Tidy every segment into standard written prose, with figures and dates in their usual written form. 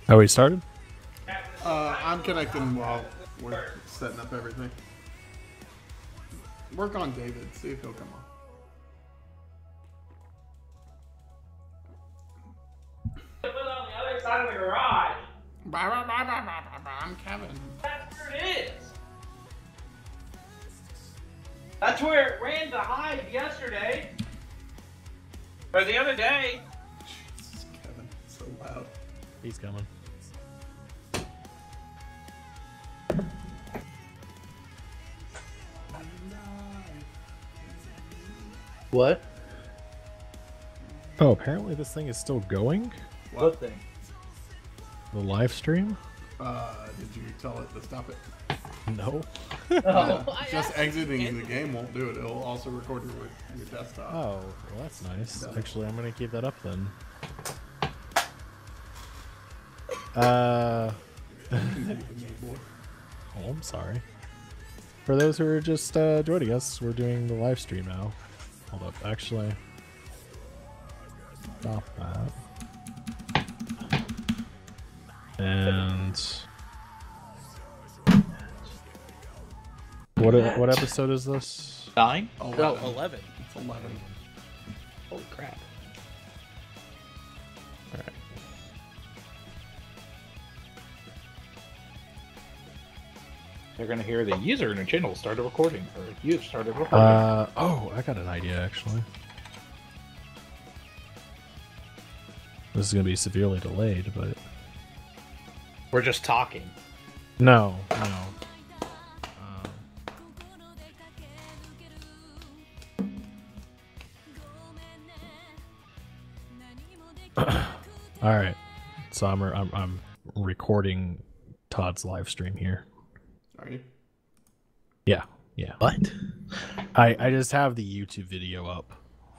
Oh, we started? I'm connecting while we're setting up everything. Work on David, see if he'll come on. Put it on the other side of the garage. I'm Kevin. That's where it is. That's where it ran to hide yesterday. Or the other day. Jesus, Kevin, so loud. He's coming. What? Oh, apparently this thing is still going? What thing? The live stream? Did you tell it to stop it? No. Just exiting the game won't do it. It'll also record your desktop. Oh, well, that's nice. Actually, I'm going to keep that up then. Oh, I'm sorry. For those who are just joining us, we're doing the live stream now. Hold up, actually. Stop that. And what episode is this? 9? 11. No, 11. It's 11. Holy crap. All right. They're going to hear the user in a channel started recording, or you started recording. Oh, I got an idea actually. This is gonna be severely delayed, but We're just talking. no. All right, so I'm recording Todd's live stream here. Are you? Yeah. What? I just have the YouTube video up.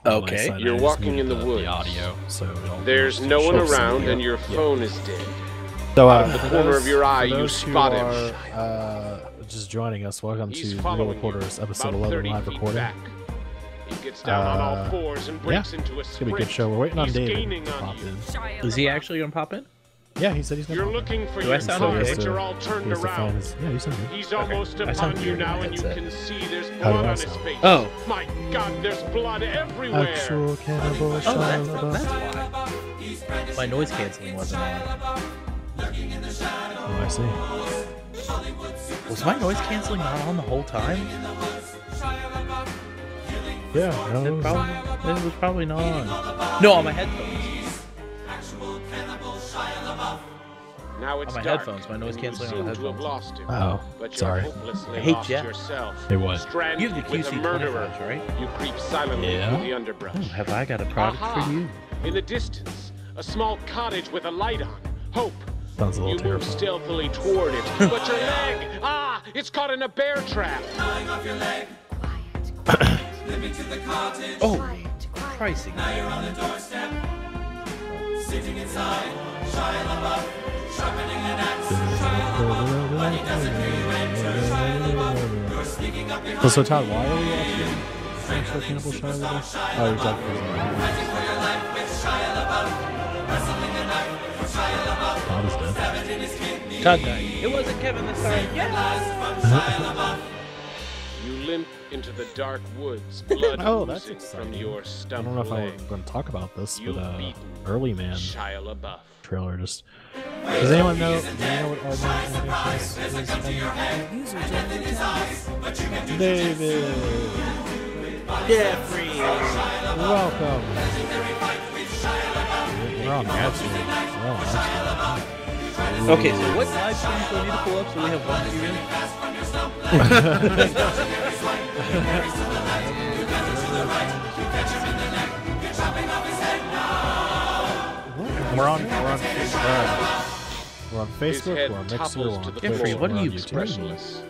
on my Okay. side. I You're just walking muted in the woods. The audio, so There's no one around and your phone is dead. So, Out of the for corner those- of your eye, for you those who spot him. are, just joining us. Welcome He's to Real following Reporters, you, episode about 11 30 live feet recording. back. He gets down on all fours and breaks into a It's sprint. gonna be a good show. We're waiting on He's David gaining to on pop you. in. Is he actually going to pop in? Yeah, he said he's gonna. You're pop in. looking for Do your I sound car, okay? but you're all turned He has to find around. his- Yeah, you sound good. He's almost I sound upon you weird in now, my and you headset. can see there's How do blood I on his sound? face. Oh. My God, there's blood everywhere. Actual cannibal Oh, Shia that's LaBeouf. why. My noise canceling wasn't on. Oh, I see. Was my noise canceling not on the whole time? Yeah, I don't know. It was probably not on. No, on my headphones. Now it's On my dark, headphones, my noise and you canceling on seem the to have headphones. lost him. Oh, But you're sorry. hopelessly I hate lost Jeff. yourself. Hey, what? Stranded You have the with a murderer. QC25s, right? You creep silently Yeah. through the underbrush. Oh, have I got a product Aha! for you? In the distance, a small cottage with a light on. Hope. Sounds a You little move terrifying. stealthily toward it, but your leg! Ah! It's caught in a bear trap! Oh, pricing. So Todd, why are we watching Actual Cannibal Shia LaBeouf? Oh, you're talking Todd is dead. Todd died. It wasn't Kevin this time. Yes! You limp into the dark woods, blood Oh, that's oozing from exciting. your I stump don't know if leg. I'm going to talk about this, You've but beaten Early Man Shia LaBeouf. trailer just. Does anyone know? Do you know what Early Man is? David, Jeffrey! welcome. We're on live stream. We're on live stream. Okay, so what live streams do I need to pull up so we have one We're on His Facebook, head we're on Mixer, we're topples on to the Twitch, Jeffrey, floor, what are we're on you YouTube. expressionless.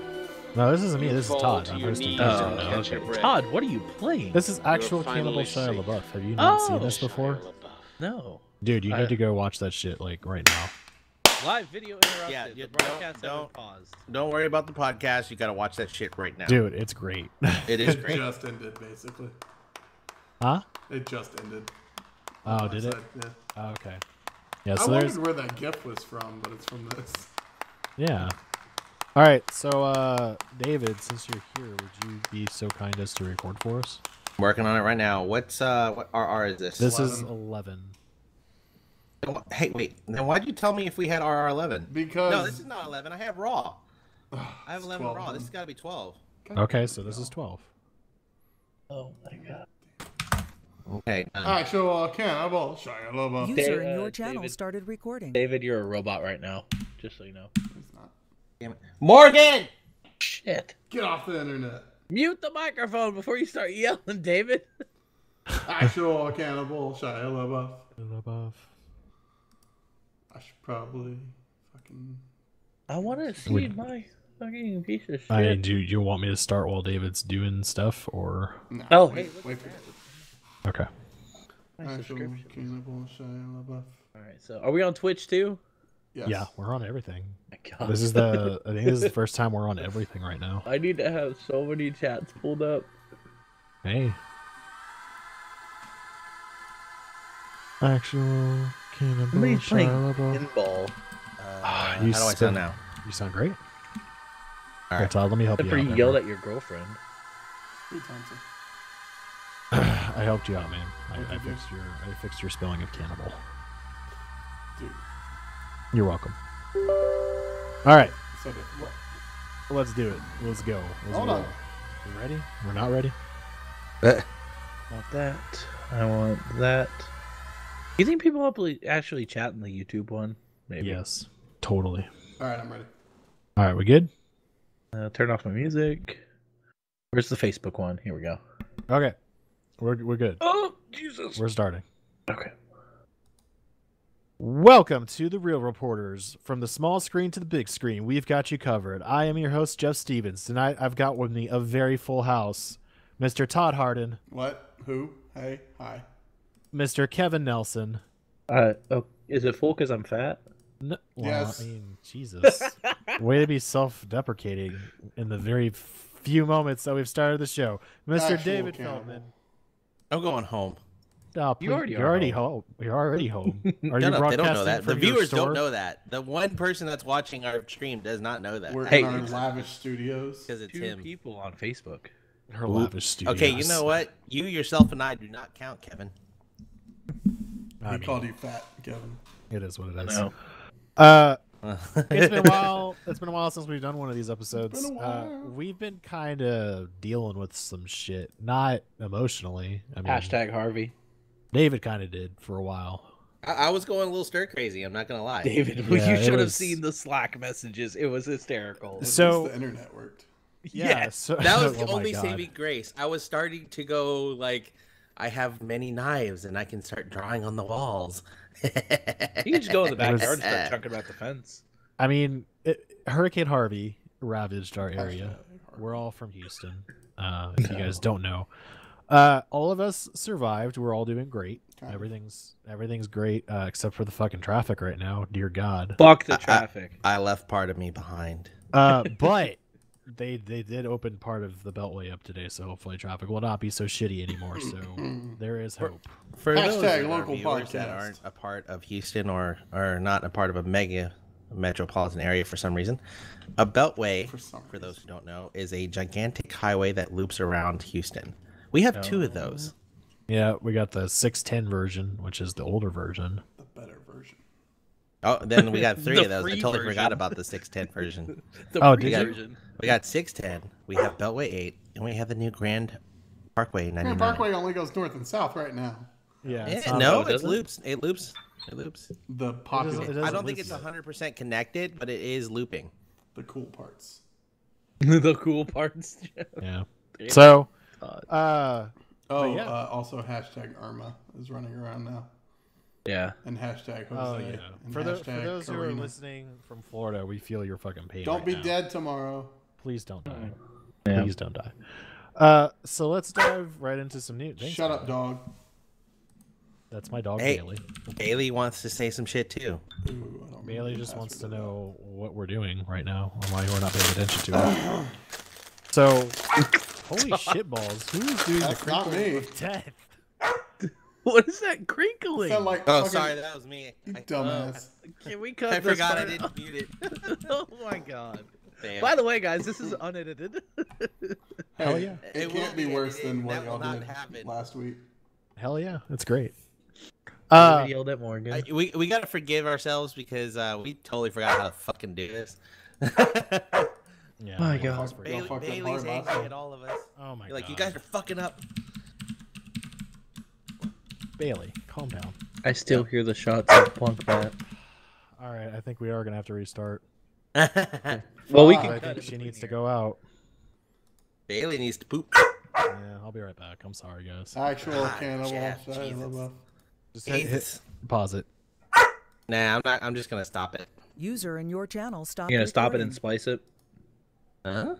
No, this isn't me. You This is fall Todd. to I'm your hosting. knees Oh, and catch your okay. breath. Todd, what are you playing? This is actual You're Cannibal finally Shia safe. LaBeouf. Have you not seen Oh. this before? Shia LaBeouf. No. Dude, you need to go watch that shit like right now. Live video interrupted. Yeah, the broadcast don't- paused. Don't worry about the podcast. You got to watch that shit right now. Dude, it's great. It is It great. just ended, basically. Huh? It just ended. Oh, did it? Yeah. Oh, okay. Yeah, I so there's wondered where that GIF was from, but it's from this. yeah. All right, so David, since you're here, would you be so kind as to record for us? I'm working on it right now. What RR is this? This 11. is 11. Hey, wait. Then why'd you tell me if we had RR11? Because No, this is not 11. I have Raw. I have It's 11 12 Raw. then. This has got to be 12. Okay, so this is 12. Oh my god. Okay. done. actual cannibal Shia LaBeouf. User in your David- channel started recording. David, you're a robot right now. Just so you know. It's not. Damn it. Morgan! Shit. Get off the internet. Mute the microphone before you start yelling, David. Actual cannibal Shia LaBeouf. Above. I should probably fucking. I want to see Wait. my fucking piece of shit. I mean, do you want me to start while David's doing stuff, or No, Oh, wait, hey, look wait at for okay? My actual subscription. cannibal Shia LaBeouf. All right, so are we on Twitch too? Yes. Yeah, we're on everything. My God. This is the I think this is the first time we're on everything right now. I need to have so many chats pulled up. Hey. Actual cannibal Somebody's playing Shia LaBeouf. pinball. How You do I spin- sound now? You sound great. All Okay, right. Todd, let me help Except you for out. you man. yelled at your girlfriend. 3 times. I helped you out, man. I fixed your spelling of cannibal. Dude. You're welcome. All right, So did, what? let's do it. Let's go. Let's Hold go. on. You ready? We're not ready. I want that. I want that. You think people will actually chat in the YouTube one? Maybe. Yes, totally. Alright, I'm ready. All right, we good? Turn off my music. Where's the Facebook one? Here we go. Okay, we're good. Oh, Jesus. We're starting. Okay. Welcome to the Real Reporters. From the small screen to the big screen, we've got you covered. I am your host, Jeff Stevens. Tonight, I've got with me a very full house. Mr. Todd Harden, What? Who? Hey? Hi. Mr. Kevin Nelson. Oh, is it full because I'm fat? Well, Yes. I mean, Jesus. Way to be self-deprecating in the very few moments that we've started the show. Mr. Actual David cannibal. Feldman. I'm going home. Oh, You please, already you're are already home. home. You're already home. Are No, you no, they don't know broadcasting that. The from your viewers store? don't know that. The one person that's watching our stream does not know that. We're Hey. in our lavish studios. Because it's 2 him. people on Facebook. Her lavish studios. Okay, you know what? You yourself and I do not count, Kevin. I We mean, called you fat, Kevin. it is what it is. No. It's been a while. It's been a while since we've done one of these episodes. Been a while. We've been kind of dealing with some shit, not emotionally. I mean, Hashtag Harvey. David kind of did for a while. I was going a little stir crazy. I'm not gonna lie. David, Yeah, you it should have was- seen the Slack messages. It was hysterical. At least So- the internet worked. Yeah, Yes. so, That was the oh my only God. saving grace. I was starting to go like, I have many knives and I can start drawing on the walls. You can just go in the It was- backyard and start chunking about the fence. I mean, Hurricane Harvey ravaged our area. Hashtag We're all from Houston. If you guys don't know, all of us survived. We're all doing great. Kind of. Everything's great except for the fucking traffic right now. Dear God. Fuck the traffic. I left part of me behind. But they did open part of the Beltway up today, so hopefully traffic will not be so shitty anymore. So there is hope. For those Hashtag of our local viewers that podcast. aren't a part of Houston or are not a part of a mega metropolitan area for some reason, a beltway, for those who don't know, is a gigantic highway that loops around Houston. We have 2 of those. Yeah, we got the 610 version, which is the older version. The better version. Oh, then we got 3 The of those. I free totally version. forgot about the 610 version. The Oh, free did you? version. We got 610. We have Beltway 8, and we have the new Grand Parkway 99. Grand Parkway only goes north and south right now. Yeah, Yeah, it's not- no, does it it? loops. It loops. It loops. The popular, it doesn't I don't think loop it's yet. 100% connected, but it is looping. the cool parts. The cool parts. Yeah. So, God. Oh, yeah. Also hashtag Irma is running around now. Yeah. And hashtag Jose. oh yeah. And For hashtag those who are Karina. listening from Florida, we feel your fucking pain. Don't right be now. dead tomorrow. Please don't die. Yeah. Please don't die. So let's dive right into some news. Thanks, Shut man. up, dog. That's my dog, Hey. Bailey. Bailey wants to say some shit tit Ooh, too. I don't remember Bailey the just wants to password of know what we're doing right now and why we're not paying attention to it. So, holy shitballs! Who is doing That's the not crinkle me. of death? What is that crinkling? Sound like Oh, fucking- sorry, that was me. You dumbass. Can we cut I this forgot I part didn't out? mute it. Oh my god. Damn. By the way, guys, this is unedited. Hell Hey, yeah. It It can't will be be worse edited. than what That will y'all not did happen. last week. Hell yeah, that's great. We yelled at Morgan. We gotta forgive ourselves because we totally forgot how to fucking do this. Yeah. My we'll God. pause for you. Y'all fucked up Bailey's hard, angry boss. at all of us. Oh my You're like, god. you guys are fucking up. Bailey, calm down. I still hear the shots of Plunk Bat. All right, I think we are gonna have to restart. Well, we Fuck. can I cut think it she between needs to here. go out. Bailey needs to poop. Yeah, I'll be right back. I'm sorry, guys. Actual God, cannibal. Jeff, Shut Jesus. up. Just hit, Jesus. pause it. Nah, I'm not. I'm just gonna stop it. User in your channel stopped. You gonna stop it recording. and splice it? Huh?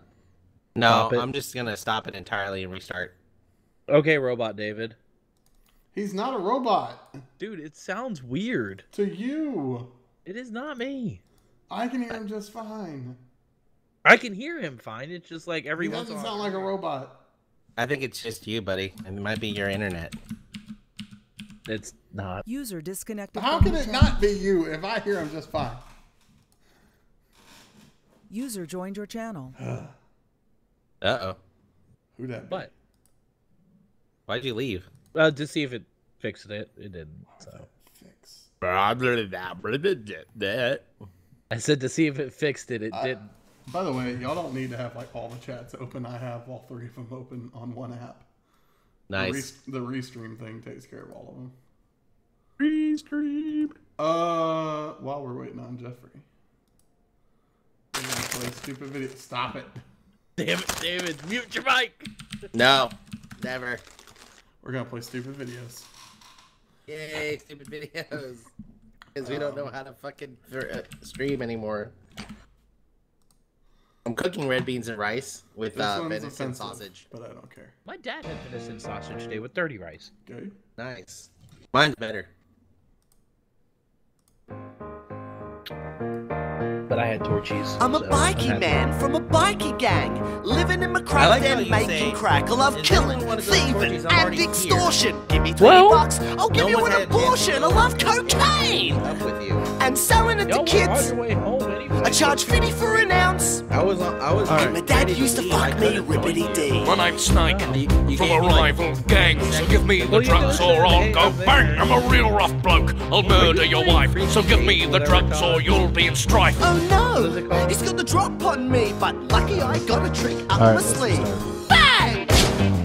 No, Stop it. I'm just gonna stop it entirely and restart. Okay, Robot David. He's not a robot. Dude, it sounds weird. To you. It is not me. I can hear him just fine. I can hear him fine. It's just like every He once in doesn't a while. sound like a robot. I think it's just you, buddy. It might be your internet. It's not. User disconnected. How from can your it channel. not be you if I hear him just fine? User joined your channel. Uh-oh. Who that? be? But Why'd you leave? to see if it fixed it, it didn't. So Fix. I said to see if it fixed it, it didn't. By the way, y'all don't need to have like all the chats open. I have all three of them open on one app. Nice. The restream thing takes care of all of them. Restream. While we're waiting on Jeffrey, we're gonna play stupid video. Stop it. Damn it, David! Mute your mic. No, never. We're gonna play stupid videos. Yay, stupid videos. Because we don't know how to fucking stream anymore. I'm cooking red beans and rice with This one's venison offensive, sausage. but I don't care. My dad had venison sausage today with 30 rice. Okay. Nice. Mine's better. But I had torchies. I'm a so bikie happy. man from a bikie gang, living in my I crack like how den, you making say, crack. I love "Does killing, anyone wanna go to thieving, Torchy's? I'm and already here." extortion. Give me 20 Well, bucks, I'll give no you one an had a chance abortion. to I go love to cocaine Up with you. and selling it Y'all to were on kids. your way home anyway. I charge 50 for an ounce. I was. And my dad used to fuck me rippity dee. My name's Snake, You from gave a me, like, rival gang, so give me the Well, you drugs know, or I'll hey, go I'm there. bang. I'm a real rough bloke, I'll murder your wife, so give me the drugs or you'll be in strife. Oh What is it no, called? he's got the drop on me, but lucky I got a trick up All right, my let's sleeve. restart. Bang!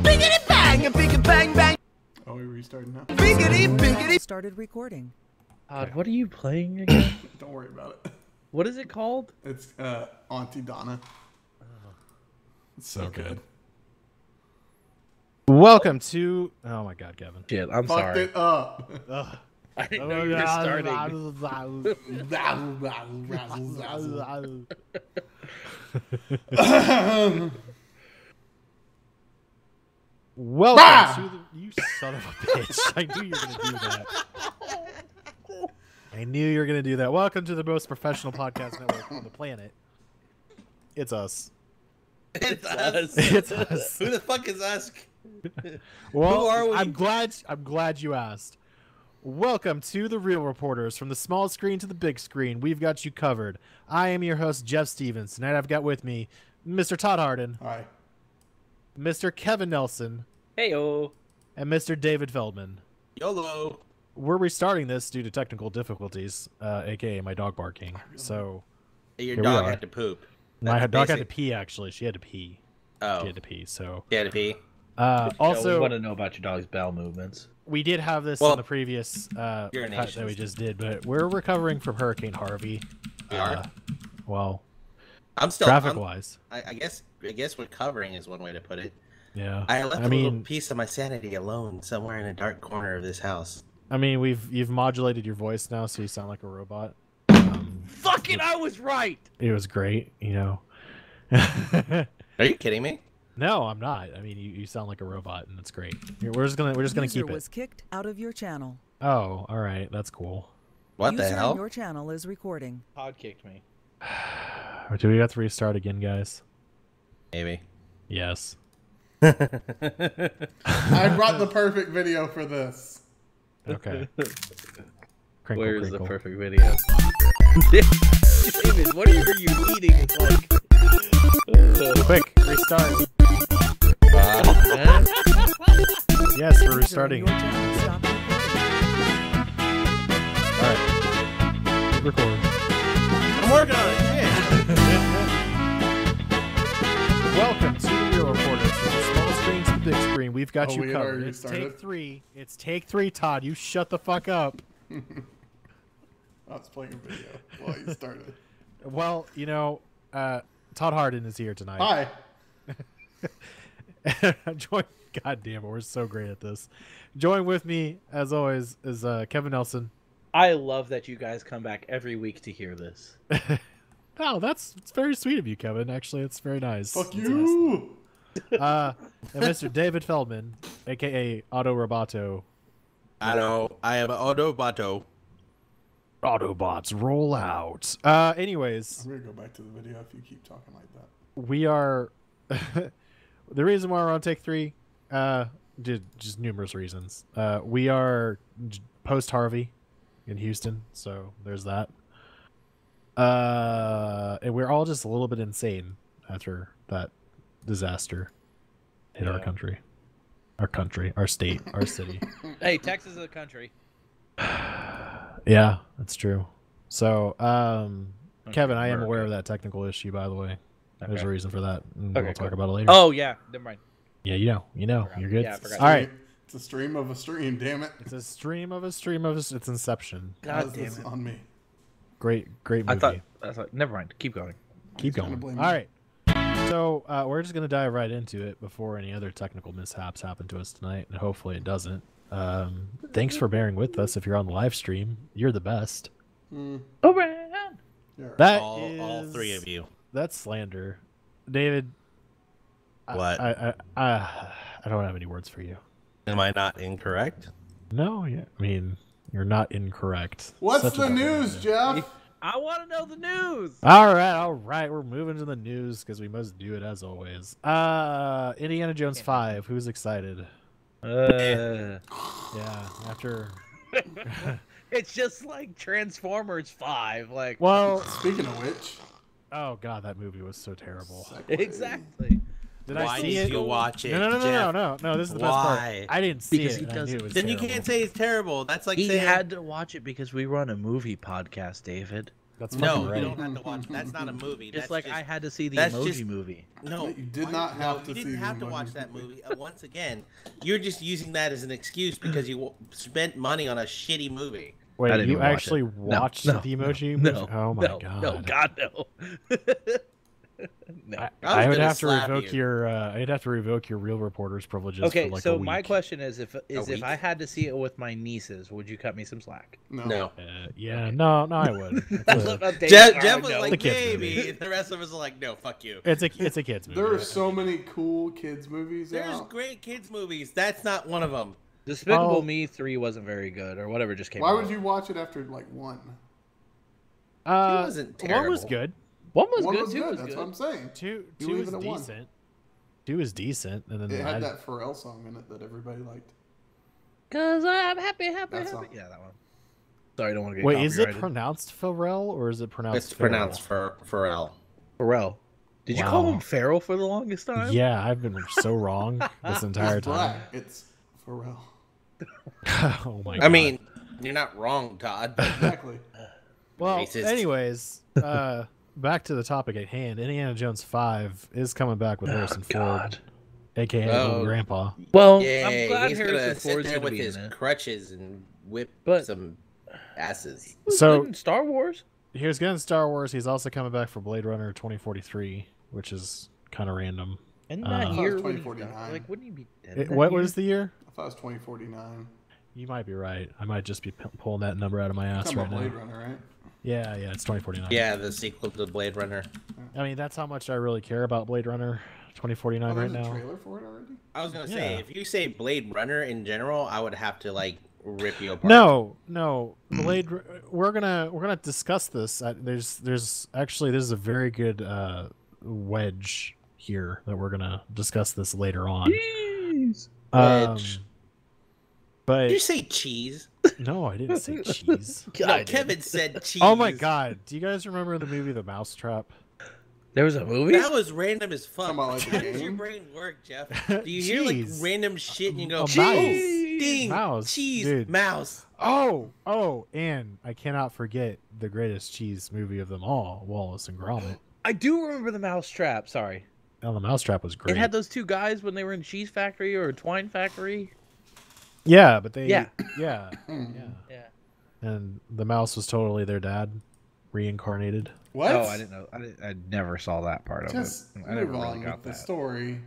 Biggity bang! A bigger bang bang! Are we restarting now? Biggity biggity! Started recording. What are you playing again? Don't worry about it. What is it called? It's Auntie Donna. It's so good. Welcome to. Oh my God, Kevin. Shit, I'm Fucked sorry. it up. I didn't know you were starting. Welcome Ah! to the. You son of a bitch! I knew you were gonna do that. I knew you were gonna do that. Welcome to the most professional podcast network on the planet. It's us. It's us. It's us. Who the fuck is us? Well, Who are we? I'm glad you asked. Welcome to the Real Reporters. From the small screen to the big screen, we've got you covered. I am your host, Jeff Stevens. Tonight I've got with me Mr. Todd Harden, Hi. Mr. Kevin Nelson, Heyo. and Mr. David Feldman. YOLO. We're restarting this due to technical difficulties, aka my dog barking. So Your Here we dog are. had to poop. my That's dog had to basic. pee. Actually, she had to pee. Oh, She had to pee. So he had to pee. we also, want to know about your dog's bowel movements. we did have this Well, in the previous cut that urinations. we just did, but we're recovering from Hurricane Harvey. We are. Well, I'm still. traffic wise, I guess recovering is one way to put it. yeah. I left I a little mean, piece of my sanity alone somewhere in a dark corner of this house. you've modulated your voice now, so you sound like a robot. Fuck it, I was right. It was great, you know. Are you kidding me? No, I'm not. I mean, you sound like a robot, and it's great. We're just gonna User keep was it. kicked out of your channel. Oh, all right, that's cool. What User the in hell? your channel is recording. Todd kicked me. Do we have to restart again, guys? Maybe. Yes. I brought the perfect video for this. Okay. Crinkle, Where's crinkle. the perfect video? David, what are you eating? It's like... Quick, restart. Eh? Yes, we're User in restarting. your channel stopped recording. All right. Record. I'm working on it. Welcome to the Real Reporters. From the small screen to the big screen, we've got Oh, you we had covered. already It's started? take three. It's take three, Todd. You shut the fuck up. I was playing a video while you started. Well, you know, Todd Harden is here tonight. Hi. God damn it, we're so great at this. Join with me, as always, is Kevin Nelson. I love that you guys come back every week to hear this. Oh, it's very sweet of you, Kevin. Actually, it's very nice. Fuck It's you. nice. And Mr. David Feldman, aka Auto Roboto. I know. I am Autoboto. Autobots roll out. Anyways, I'm gonna go back to the video if you keep talking like that. we are the reason why we're on take three. Just numerous reasons. We are post Harvey in Houston, so there's that. And we're all just a little bit insane after that disaster hit our country, our state, our city. Hey, Texas is a country. Yeah, that's true. So, Kevin, I am America. aware of that technical issue, by the way. There's a Okay. reason for that. And Okay, we'll talk cool. about it later. Oh, yeah. Never mind. Yeah, you know, Forgot. you're good. Yeah, I forgot. All right. It's a stream of a stream, damn it. It's a stream of a stream of a. It's Inception. How's God damn this it. on me? Great movie. I thought, never mind. Keep going. Keep gonna going. blame All me. right. So we're just gonna dive right into it before any other technical mishaps happen to us tonight, and hopefully it doesn't. Thanks for bearing with us. If you're on the live stream, you're the best. Around. Yeah. That All three of you. That's slander, David. What? I don't have any words for you. Am I not incorrect? No, yeah. I mean, you're not incorrect. What's Such a the bad news, idea. Jeff? I want to know the news. All right. We're moving to the news because we must do it as always. Indiana Jones 5. Who's excited? Yeah. After. It's just like Transformers 5. Like, Well. Speaking of which, Oh god, that movie was so terrible. exactly. Did Why I see did it? you watch it? No. Jeff? No. This is the best part. Why? I didn't see Because it. he And I doesn't- knew it was Then you terrible. can't say it's terrible. That's like He saying had to watch it because we run a movie podcast, David. That's no. fucking You right. don't have to watch. That's not a movie. Just That's like I had to see the that's Emoji just- movie. No, You did why- not no, have to you see didn't the have to Emoji watch that movie. movie. Once again, you're just using that as an excuse because you spent money on a shitty movie. I Wait, didn't you even watch actually it. watched No, the Emoji no, movie? Oh my no, god. No, God, no. No. I would gonna have to slap revoke you. your. I'd have to revoke your real reporter's privileges. Okay, for like so a my week. question is, if week? I had to see it with my nieces, would you cut me some slack? No. Yeah, no, I would. I love how David- Jeff was no. like, The kids maybe. movie. And the rest of us are like, no, fuck you. It's a kids movie. there are so many cool kids movies There's out. great kids movies. That's not one of them. Despicable Oh. Me 3 wasn't very good, or whatever just came Why out. would you watch it after like one? It wasn't One was terrible. good. One was One good, was two good. was That's good. what I'm saying. Two You was leave it at one. decent. Two is decent, and then It I- had that Pharrell song in it that everybody liked. Cause I'm happy. That song. Yeah, that one. Sorry, I don't want to get Wait, is it copyrighted. pronounced Pharrell or is it pronounced? It's pronounced for Pharrell. Pharrell? Did you call Wow. him Farrell for the longest time? Yeah, I've been so wrong this entire It's time. black. It's Pharrell. Oh my god. I mean, you're not wrong, Todd. Exactly. well, racist. anyways, back to the topic at hand. Indiana Jones 5 is coming back with Harrison Ford, God. aka Oh. Little Grandpa. Well, Yeah, I'm glad he's Harrison gonna sit Ford's there gonna with be his in it. crutches and whip But- some asses. Who's So- good in Star Wars. He was good in Star Wars. He's also coming back for Blade Runner 2043, which is kind of random. In Uh, that I thought it year, was when he 2049. died, like, wouldn't he be dead? It- that what year? was the year? I thought it was 2049. You might be right. I might just be pulling that number out of my ass Talking right about Blade now. Runner, right? Yeah, it's 2049. Yeah, the sequel to Blade Runner. I mean, that's how much I really care about Blade Runner 2049 Oh, right there's a now. trailer for it already? I was gonna say, Yeah. if you say Blade Runner in general, I would have to like rip you apart. No, Blade. We're gonna discuss this. There's actually this is a very good wedge here that we're gonna discuss this later on. Jeez. Um, Wedge. but Did you say cheese? No, I didn't say cheese. No, Kevin said cheese. Oh my god. Do you guys remember the movie The Mousetrap? There was a movie? That was random as fuck. Talking about, like, the How does your game? brain work, Jeff? Do you hear like Cheese. random shit and you go, A cheese, mouse. ding, Mouse, cheese, dude. mouse. Oh, and I cannot forget the greatest cheese movie of them all, Wallace and Gromit. I do remember the Mousetrap. Sorry. Oh, The Mousetrap was great. It had those two guys when they were in Cheese Factory or Twine Factory. Yeah, but they... Yeah. Yeah. Hmm. Yeah. And the mouse was totally their dad, reincarnated. What? Oh, I didn't know. I never saw that part of Just it. I never move really on got with the that. story.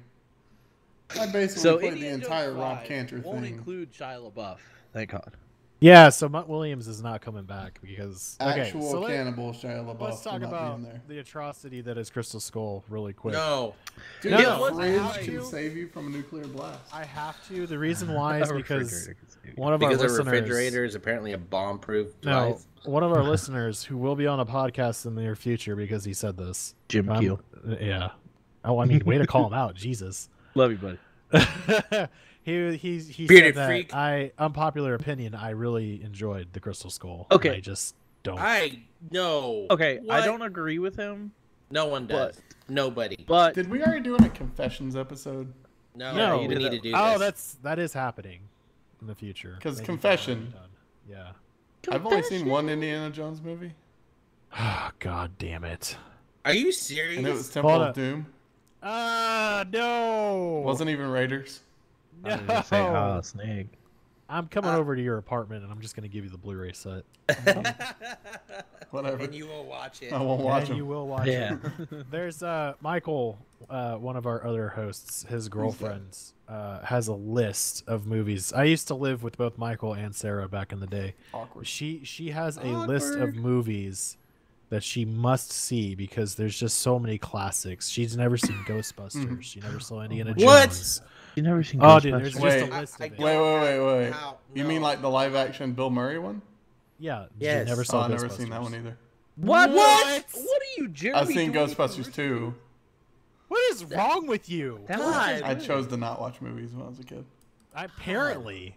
I basically So played the Indiana entire Jones Rob 5 Cantor won't thing. include Shia LaBeouf. Thank God. Yeah, so Mutt Williams is not coming back because... Actual so cannibal Shia LaBeouf let's talk will not about be in there. the atrocity that is Crystal Skull really quick. No. Dude, No, the no, I fridge have can to. save you from a nuclear blast. I have to. The reason why is A because refrigerator can save you. one of our Because a listeners... refrigerator is apparently a bomb-proof No, device. one of our listeners who will be on a podcast in the near future because he said this. Jim Keel. Yeah. Oh, I mean, way to call him out, Jesus. Love you, buddy. he Bearded said that freak. unpopular opinion. I really enjoyed the Crystal Skull. Okay. and I just don't. I no. Okay, What? I don't agree with him, No one does. Nobody. but Did we already do a confessions episode? No, No. you need to do Oh, this. that is happening in the future. 'Cause Maybe confession. done. Yeah. I've only seen one Indiana Jones movie, Oh, God damn it. Are you serious? and it was Temple Hold of up. Doom. No. Wasn't even Raiders. I was gonna say, No. oh, Snake. I'm coming over to your apartment and I'm just gonna give you the Blu-ray set. Whatever. And you will watch it. I won't watch and you them. will watch Yeah. it. There's Michael, one of our other hosts. His girlfriend has a list of movies. I used to live with both Michael and Sarah back in the day. Awkward. She has a list of Awkward. movies that she must see because there's just so many classics. She's never seen Ghostbusters. She never saw Indiana What? Jones. You never seen Oh, dude, there's Ghostbusters? just Wait, a list of it. Wait. How- You no. mean like the live action Bill Murray one? Yeah, Yes. you never Oh, saw I've never Ghostbusters. seen that one either. What? What? What are you, Jeremy? I've seen doing? Ghostbusters 2. What is wrong with you? That God. I chose to not watch movies when I was a kid. Apparently.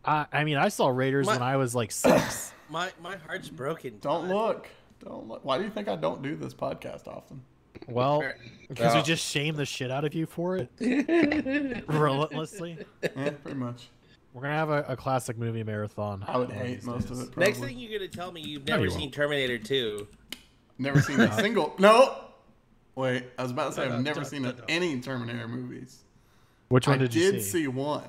I mean, I saw Raiders My- when I was like 6. My heart's broken. Don't Todd. look. Don't look. Why do you think I don't do this podcast often? Well, because we Well. just shame the shit out of you for it relentlessly. Yeah, pretty much. We're gonna have a classic movie marathon. I would one of hate these most days. of it. Probably. Next thing you're gonna tell me you've No, never you seen won't. Terminator 2. Never seen a single. No. Wait, I was about to say I've never seen any Terminator movies. Which one I did you did see one,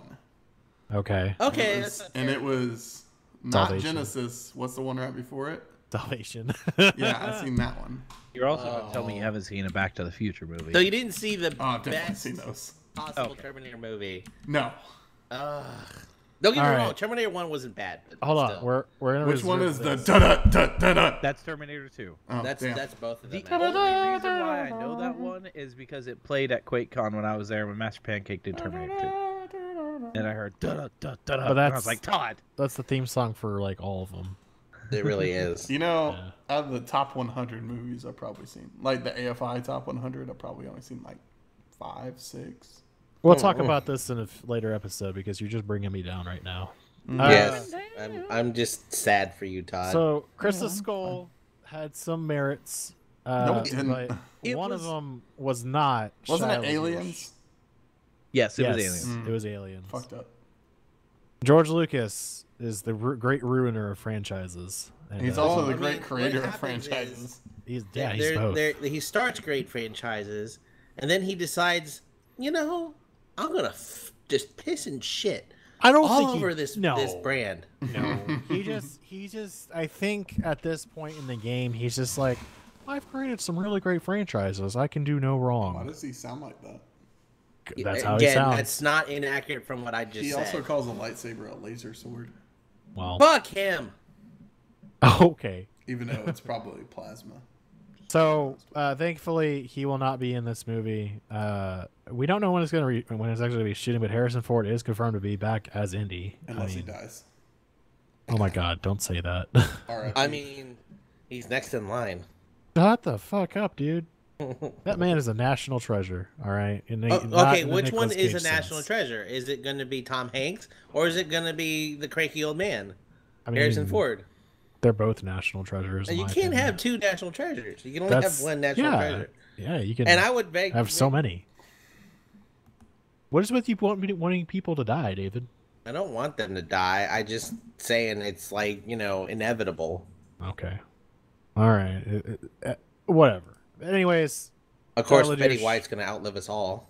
Okay, Okay, It that's was- not and fair. it was not Salvation. Genesis. What's the one right before it? Salvation. Yeah, I've seen that one. You're also going to tell me you haven't seen a Back to the Future movie. So you didn't see the Oh, I've definitely best seen those. possible Okay. Terminator movie. No. Don't get me All wrong, right. Terminator 1 wasn't bad. But Hold on, still. we're gonna. Which one is reserve the this. da da da da da? That's Terminator 2. Oh, That's damn. both of The them. only actually. reason why I know that one is because it played at QuakeCon when I was there when Master Pancake did Terminator 2. And I heard da da da da da. But And I that's- was like, Todd. That's the theme song for like all of them. It really is. You know, Yeah. out of the top 100 movies I've probably seen, like the AFI top 100, I've probably only seen like 5, 6. We'll talk about this in a later episode because you're just bringing me down right now. Yes, I'm just sad for you, Todd. So, Crystal Skull had some merits. No, it didn't. But It one was- of them was not. Wasn't Shia it LaBeouf. Aliens? Yes, it Yes, was Aliens. it was Aliens. Fucked up. George Lucas is the great ruiner of franchises. And, He's uh, also Well, the I great mean, what creator of happens franchises. he's They're- both. he starts great franchises, and then he decides, you know, I'm gonna just piss and shit I don't all think over he, this no, brand. No, he just. I think at this point in the game, he's just like, I've created some really great franchises. I can do no Why wrong. does he sound like that? That's how he Again, sounds. that's not inaccurate from what I just He said. also calls a lightsaber a laser sword, Well, Fuck him. okay. even though it's probably plasma. So thankfully, he will not be in this movie. We don't know when it's when it's actually going to be shooting, but Harrison Ford is confirmed to be back as Indy. Unless he dies. Oh my God! Don't say that. R.I.P. I mean, he's next in line. Shut the fuck up, dude. That man is a national treasure. All right. And Oh, not okay, in the which one Nicolas is a Cage national sense. treasure? Is it going to be Tom Hanks or is it going to be the cranky old man? I mean, Harrison Ford. They're both national treasures. And in you my can't opinion. have two national treasures. You can only have one national treasure. Yeah, you can. And I would beg have so many. What is with you wanting people to die, David? I don't want them to die. I just saying it's like, inevitable. Okay. All right. Whatever. Anyways. Of course, Betty White's going to outlive us all.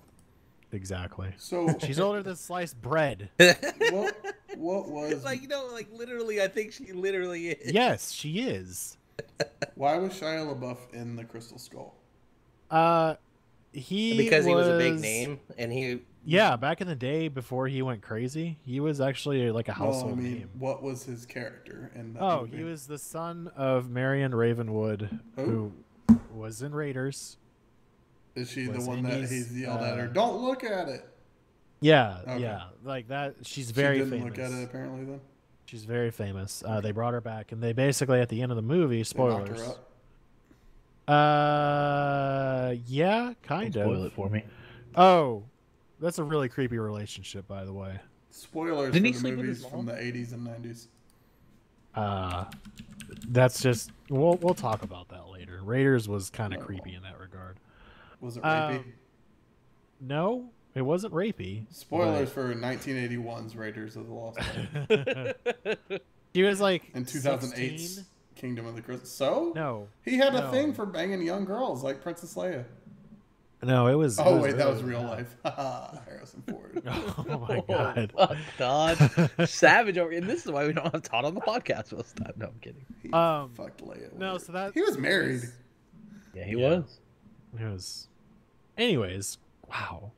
Exactly. So she's older than sliced bread. What was literally, I think she literally is. Yes, she is. Why was Shia LaBeouf in the Crystal Skull? He was a big name, and he. Yeah, back in the day before he went crazy, he was actually like a household name. What was his character in that movie? He was the son of Marion Ravenwood, who was in Raiders. Is she the one that he's yelled at her? Don't look at it. Yeah, yeah, like that. She's very famous. She didn't look at it apparently then. She's very famous. They brought her back, and they basically at the end of the movie, spoilers. They knocked her up. Yeah, kind of. Spoil it for me. Oh, that's a really creepy relationship, by the way. Spoilers for the movies from the 80s and 90s. That's just we'll talk about that later. Raiders was kind of creepy in that regard. Was it rapey? No, it wasn't rapey. Spoilers for 1981's Raiders of the Lost Ark. He was like in 2008's Kingdom of the Crystal. So no, he had a thing for banging young girls like Princess Leia. No, it was. Oh wait, that was real life. Harrison Ford. Oh my god. Oh, Todd, savage over, and this is why we don't have Todd on the podcast most time. No, I'm kidding. He fucked Leia. No, so that he was married. Yeah, he was. It was. Anyways, wow,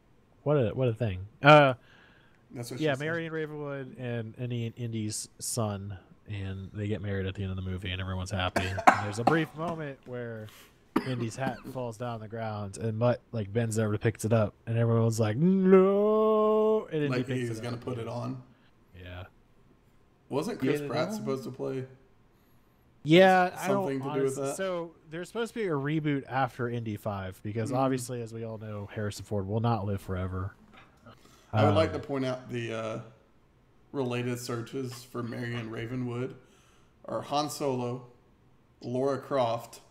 what a thing. That's what. Yeah, Marion Ravenwood and Indy's son, and they get married at the end of the movie, and everyone's happy. And there's a brief moment where Indy's hat falls down on the ground, and Mutt like bends over to picks it up, and everyone's like, "No!" And Indy like picks he was it gonna up. put it on. Yeah. Wasn't Chris Pratt supposed to play? Yeah, something to do with that. So there's supposed to be a reboot after Indy 5 because obviously, as we all know, Harrison Ford will not live forever. I would like to point out the related searches for Marion Ravenwood are Han Solo, Laura Croft,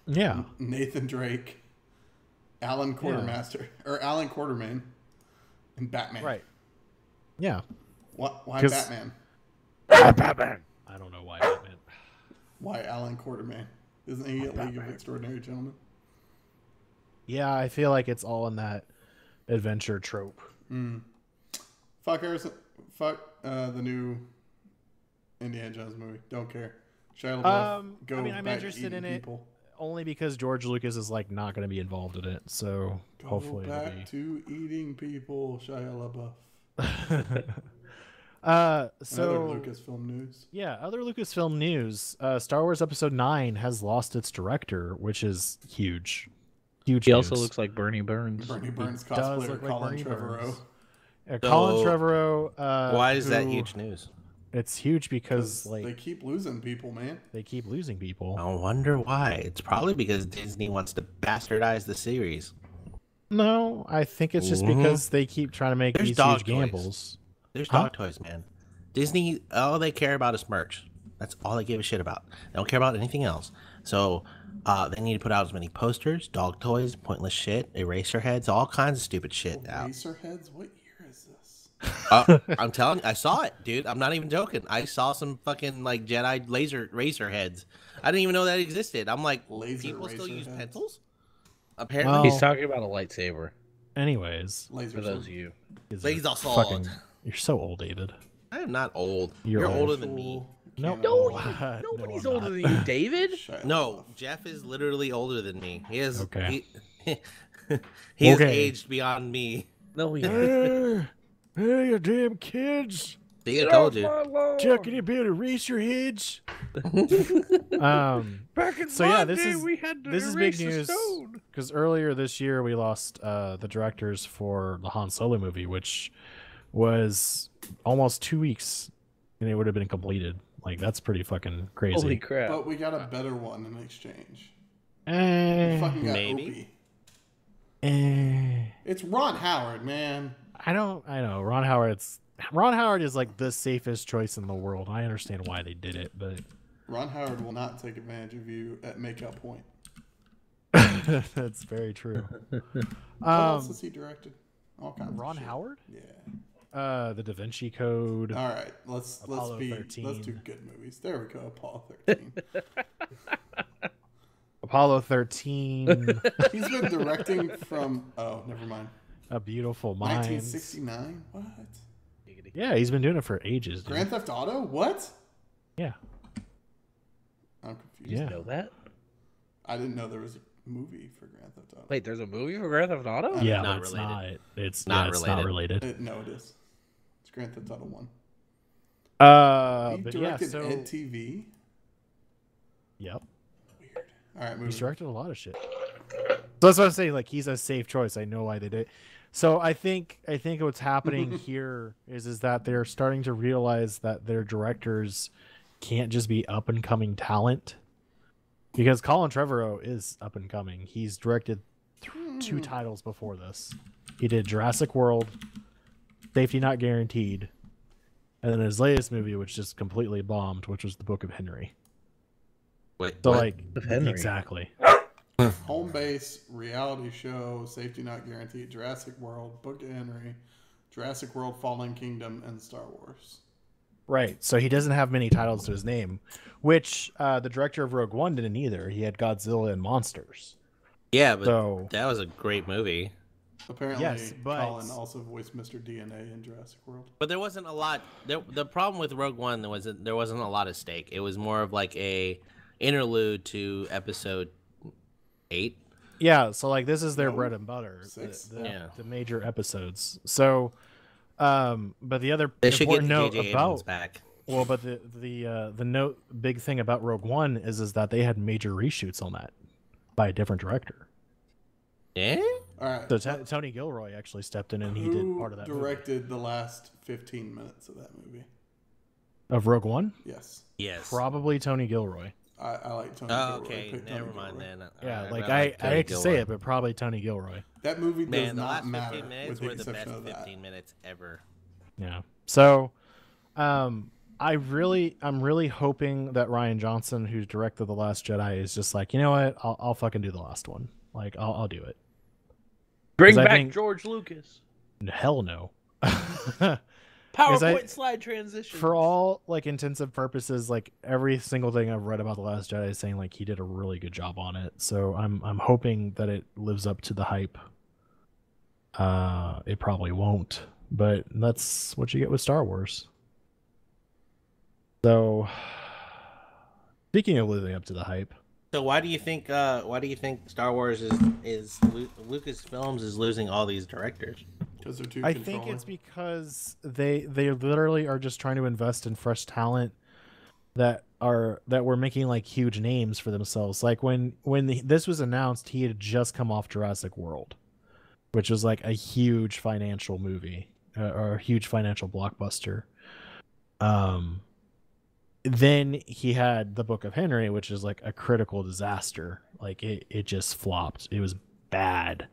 Nathan Drake, Alan Quartermaster or Alan Quartermain, and Batman. Right. Yeah. Why Batman? Batman. I don't know why Batman. Why Alan Quartermain? Isn't he a League of Extraordinary Gentlemen? Yeah, I feel like it's all in that adventure trope. Fuck Harrison. Fuck the new Indiana Jones movie. Don't care. Shia LaBeouf, go I mean, I'm back interested in people. it only because George Lucas is like not going to be involved in it. So hopefully, go back to eating people. Shia LaBeouf. So other Lucasfilm news. Yeah, other Lucasfilm news. Star Wars Episode 9 has lost its director, which is huge. Huge. He also looks like Bernie Burns. Bernie Burns does cosplayer look like Colin Bernie Trevorrow. Burns. Colin Trevorrow. Why is that huge news? It's huge because like they keep losing people, man. They keep losing people. I wonder why. It's probably because Disney wants to bastardize the series. No, I think it's just because they keep trying to make these huge gambles. There's dog toys, man. Disney, all they care about is merch. That's all they give a shit about. They don't care about anything else. So they need to put out as many posters, dog toys, pointless shit, eraser heads, all kinds of stupid shit out. Eraser heads? What year is this? I'm telling you, I saw it, dude. I'm not even joking. I saw some fucking like Jedi razor heads. I didn't even know that existed. I'm like, people still use pencils? Apparently. He's talking about a lightsaber. Anyways. Laser for those of you. Laser sword. You're so old, David. I am not old. You're older than me. Nobody's older than you, David. No, Jeff is literally older than me. He is. Okay. He is aged beyond me. No, he Hey, you damn kids! See, I told you. Chuck, can you be able to erase your heads? Back in so my yeah, this day, is we had to this is erase big the news stone. because earlier this year we lost the directors for the Han Solo movie, which was almost 2 weeks, and it would have been completed. Like that's pretty fucking crazy. Holy crap! But we got a better one in exchange. Eh, We fucking got maybe. Opie. It's Ron Howard, man. I know Ron Howard. Ron Howard is like the safest choice in the world. I understand why they did it, but Ron Howard will not take advantage of you at makeout point. That's very true. What else has he directed? All kinds Ron of shit. Howard? Yeah. The Da Vinci Code. All right, let's do good movies. There we go, Apollo 13. Apollo 13. He's been directing from never mind. A Beautiful Mind. 1969. What? Yeah, he's been doing it for ages. Dude. Grand Theft Auto? What? Yeah. I'm confused. Yeah. You know that? I didn't know there was a movie for Grand Theft Auto. Wait, there's a movie for Grand Theft Auto? Yeah, Not but it's related. not. It's Not it's related. not related. No, it is. It's Grand Theft Auto 1. He But yeah, directed so Ed TV. yep, Weird. All right, he's moving. directed a lot of shit. So that's what I'm saying. Like, he's a safe choice. I know why they did it. So I think what's happening here is that they're starting to realize that their directors can't just be up and coming talent, because Colin Trevorrow is up and coming. He's directed 2 titles before this. He did Jurassic World, Safety Not Guaranteed, and then his latest movie, which just completely bombed, which was The Book of Henry. Wait, So what? like Of Henry. exactly. Home Base, reality show, Safety Not Guaranteed, Jurassic World, Book of Henry, Jurassic World Fallen Kingdom, and Star Wars. Right. So he doesn't have many titles to his name, which the director of Rogue One didn't either. He had Godzilla and Monsters. Yeah, but So that was a great movie. Apparently, Yes, but- Colin also voiced Mr. DNA in Jurassic World. But there wasn't a lot. The problem with Rogue One there wasn't a lot of stake. It was more of like a interlude to Episode 8. yeah, so like this is their No, bread and butter, 6. the major episodes. So, but the other They should get important note J.J. Abrams about back. well, but the big thing about Rogue One is that they had major reshoots on that by a different director. Yeah. All right. So Tony Gilroy actually stepped in and he did part of that movie. directed the last 15 minutes of that movie? Of Rogue One. Yes. Yes. Probably Tony Gilroy. I like Tony Oh, Gilroy. okay. Pick Tony Never mind Gilroy. then. Yeah, Alright, like but I Tony hate to say Gilroy. it, but probably Tony Gilroy. That movie does Man, the not last matter 15 minutes with the were the exception best of that. 15 minutes ever. Yeah. So, I'm really hoping that Rian Johnson, who directed The Last Jedi, is just like, you know what, I'll fucking do the last one. Like, I'll do it. Bring 'Cause I back think- George Lucas. Hell no. PowerPoint I- slide transition. For all like intensive purposes, like every single thing I've read about The Last Jedi is saying like he did a really good job on it. So I'm hoping that it lives up to the hype. It probably won't, but that's what you get with Star Wars. So speaking of living up to the hype, So why do you think Star Wars is Lucasfilms is losing all these directors? Because they're too I controlling. think it's because they literally are just trying to invest in fresh talent that were making like huge names for themselves. Like when this was announced, he had just come off Jurassic World, which was like a huge financial movie or a huge financial blockbuster. Then he had The Book of Henry, which is like a critical disaster. Like it just flopped. It was bad.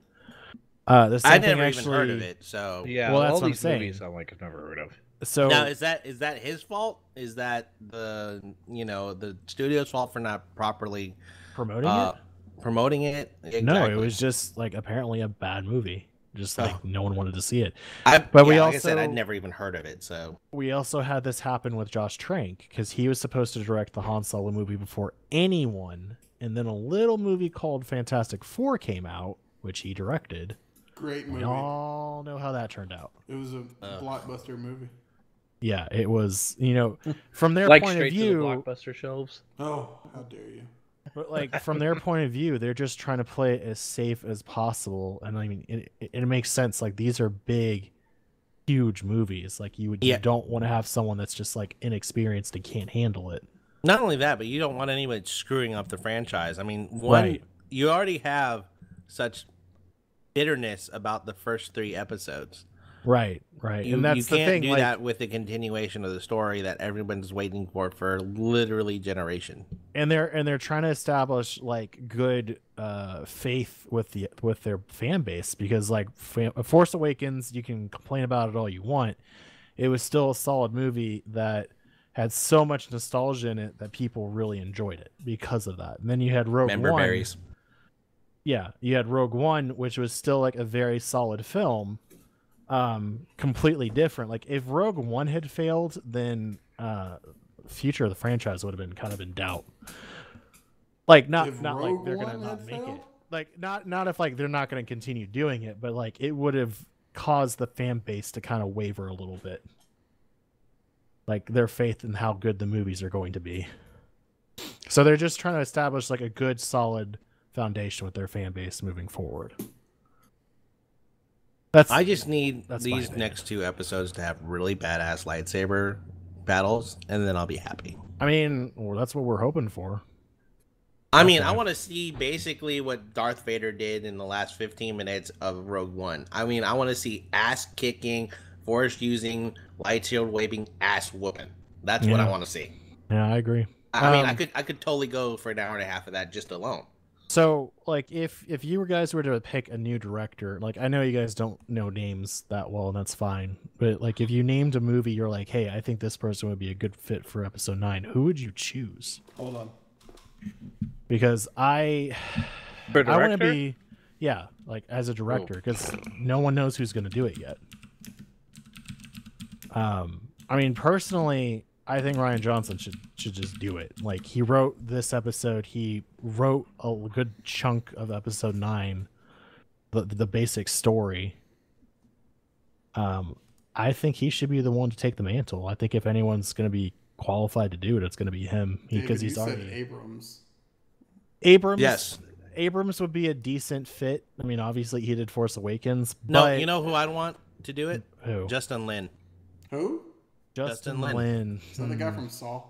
The same I thing never even heard of actually- it. So Yeah, Well, that's all what I'm these saying. movies sound like I've never heard of. So now is that his fault? Is that the studio's fault for not properly promoting it? promoting it? No, Exactly. it was just like apparently a bad movie. Just like Oh. no one wanted to see it. But But we like I said, also- I'd never even heard of it. So We also had this happen with Josh Trank because he was supposed to direct the Han Solo movie before anyone, and then a little movie called Fantastic Four came out, which he directed. Great We movie. all know how that turned out. It was a blockbuster movie. Yeah, it was. From their Like point of straight to the view, blockbuster shelves. Oh, how dare you! but like from their point of view, they're just trying to play it as safe as possible. And I mean, it makes sense. Like these are big, huge movies. Like you don't want to have someone that's just like inexperienced and can't handle it. not only that, but you don't want anyone screwing up the franchise. I mean, one, Right. you already have such bitterness about the first 3 episodes. Right. And that's you the can't thing. do Like, that with the continuation of the story that everyone's waiting for literally generation. and they're trying to establish like good faith with their fan base because like Force Awakens, you can complain about it all you want. it was still a solid movie that had so much nostalgia in it that people really enjoyed it because of that. And then you had Rogue Member One. berries. Yeah, you had Rogue One, which was still like a very solid film, completely different. Like if Rogue One had failed, then future of the franchise would have been kind of in doubt. Like not like they're gonna not make it. Like not if like they're not gonna continue doing it, but like it would have caused the fan base to kind of waver a little bit. Like their faith in how good the movies are going to be. So they're just trying to establish like a good solid foundation with their fan base moving forward. I just need these next 2 episodes to have really badass lightsaber battles, and then I'll be happy. I mean, well, that's what we're hoping for. I mean, I want to see basically what Darth Vader did in the last 15 minutes of Rogue One. I mean, I want to see ass kicking, force using, light shield waving, ass whooping. That's what I want to see. Yeah, I agree. I mean, I could totally go for an hour and a half of that just alone. So, like, if you guys were to pick a new director, like, I know you guys don't know names that well, and that's fine. But, like, if you named a movie, you're like, hey, I think this person would be a good fit for episode 9. Who would you choose? Hold on. Because I want to be, yeah, like, as a director, because no one knows who's going to do it yet. I mean, personally, I think Rian Johnson should just do it. Like, he wrote this episode. He wrote a good chunk of episode 9, the basic story. I think he should be the one to take the mantle. I think if anyone's going to be qualified to do it, it's going to be him because he's already Abrams. Yes. Abrams would be a decent fit. I mean, obviously he did Force Awakens. No, but... you know who I'd want to do it? Who? Justin Lin. Who? Justin Lin. Is that the guy from Saw?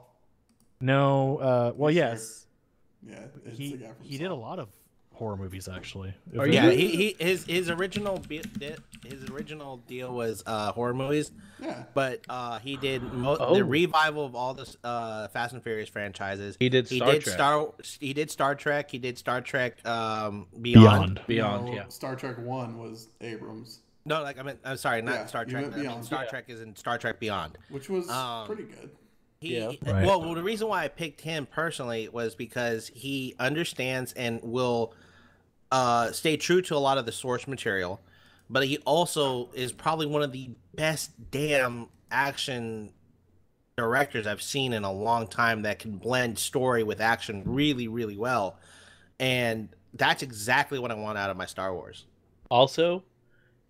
No. Well, yes. Yeah, it's the guy from Saw. He did a lot of horror movies actually. Yeah, his original deal was horror movies. Yeah. But he did the revival of all the Fast and Furious franchises. He did Star Trek. He did Star Trek. He did Star Trek Beyond. No, yeah. Star Trek 1 was Abrams. No, like I'm sorry, not Star Trek. I mean, Beyond. Star Trek is in Star Trek Beyond, which was pretty good. Right. Well, the reason why I picked him personally was because he understands and will stay true to a lot of the source material, but he also is probably one of the best damn action directors I've seen in a long time that can blend story with action really, really well. And that's exactly what I want out of my Star Wars. Also,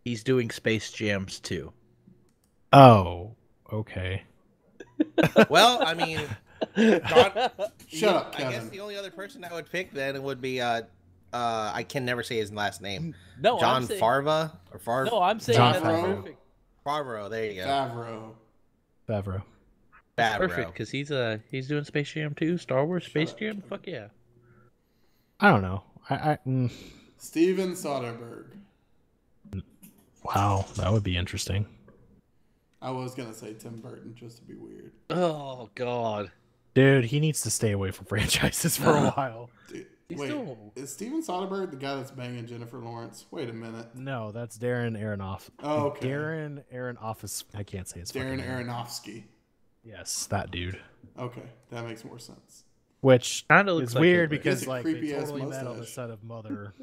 he's doing Space Jams too. Oh, okay. Well, I mean, Shut up, Kevin. I guess the only other person I would pick then would be I can never say his last name. No, John Farva or Favreau. No, I'm saying John that's Favreau. perfect. Favreau. There you go. Favreau. Perfect, because he's doing Space Jam 2, Star Wars Space Jam. Fuck yeah. I don't know. Steven Soderbergh. Wow, that would be interesting. I was gonna say Tim Burton just to be weird. Oh God, dude, he needs to stay away from franchises for a while. Dude, wait, is Steven Soderbergh the guy that's banging Jennifer Lawrence? Wait a minute. No, that's Darren Aronofsky. Oh, okay. Darren Aronofsky. I can't say his Darren fucking name. Aronofsky. Yes, that dude. Okay, that makes more sense. Which kinda is weird because It's a like they creepy-ass totally met on the mustache. set of Mother.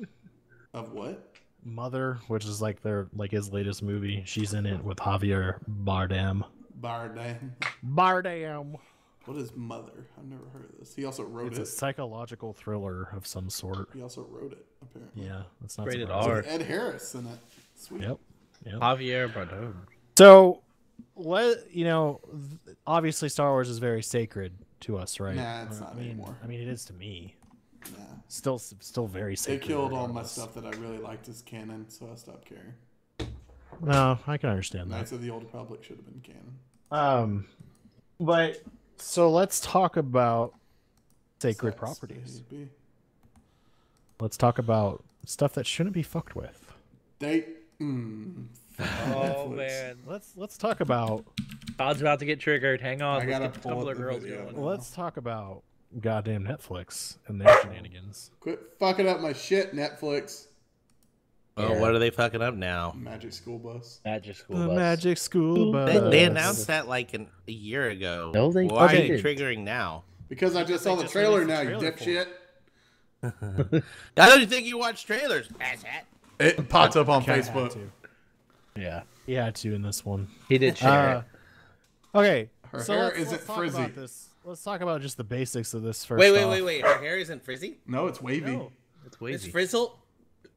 Of what? Mother, which is like their his latest movie. She's in it with Javier Bardem. Bardem. What is Mother? I've never heard of this. He also wrote It's it. a psychological thriller of some sort. He also wrote it, apparently. Yeah, that's not Rated surprising. R. Ed Harris in it. Sweet. Yep. Javier Bardem. So, obviously Star Wars is very sacred to us, right? Nah, it's not anymore. I mean, it is to me. Nah. Still very They sacred. killed all my regardless. stuff that I really liked as canon, so I stopped caring. No, I can understand that. Knights of the Old Republic should have been canon. But so let's talk about sacred Sex, properties. baby. Let's talk about stuff that shouldn't be fucked with. Oh man, let's talk about. Todd's about to get triggered. Hang on. I Let's gotta get the pull up Tumblr the girls video. going. Let's talk about goddamn Netflix and their shenanigans. Quit fucking up my shit, Netflix. Oh, what are they fucking up now? Magic School Bus. Magic School The Bus. Magic School Bus. They announced that like a year ago. No, they Why are you didn't. triggering now? Because I just saw the just trailer released now, the you trailer dipshit. I don't think you watch trailers, asshat. It popped up on Kinda had Facebook. to. Yeah. He had to in this one. He did share it. Okay. Her so hair let's isn't talk frizzy. about this. Let's talk about just the basics of this first. Wait. Her hair isn't frizzy? No, it's wavy. No, it's It's wavy. frizzle?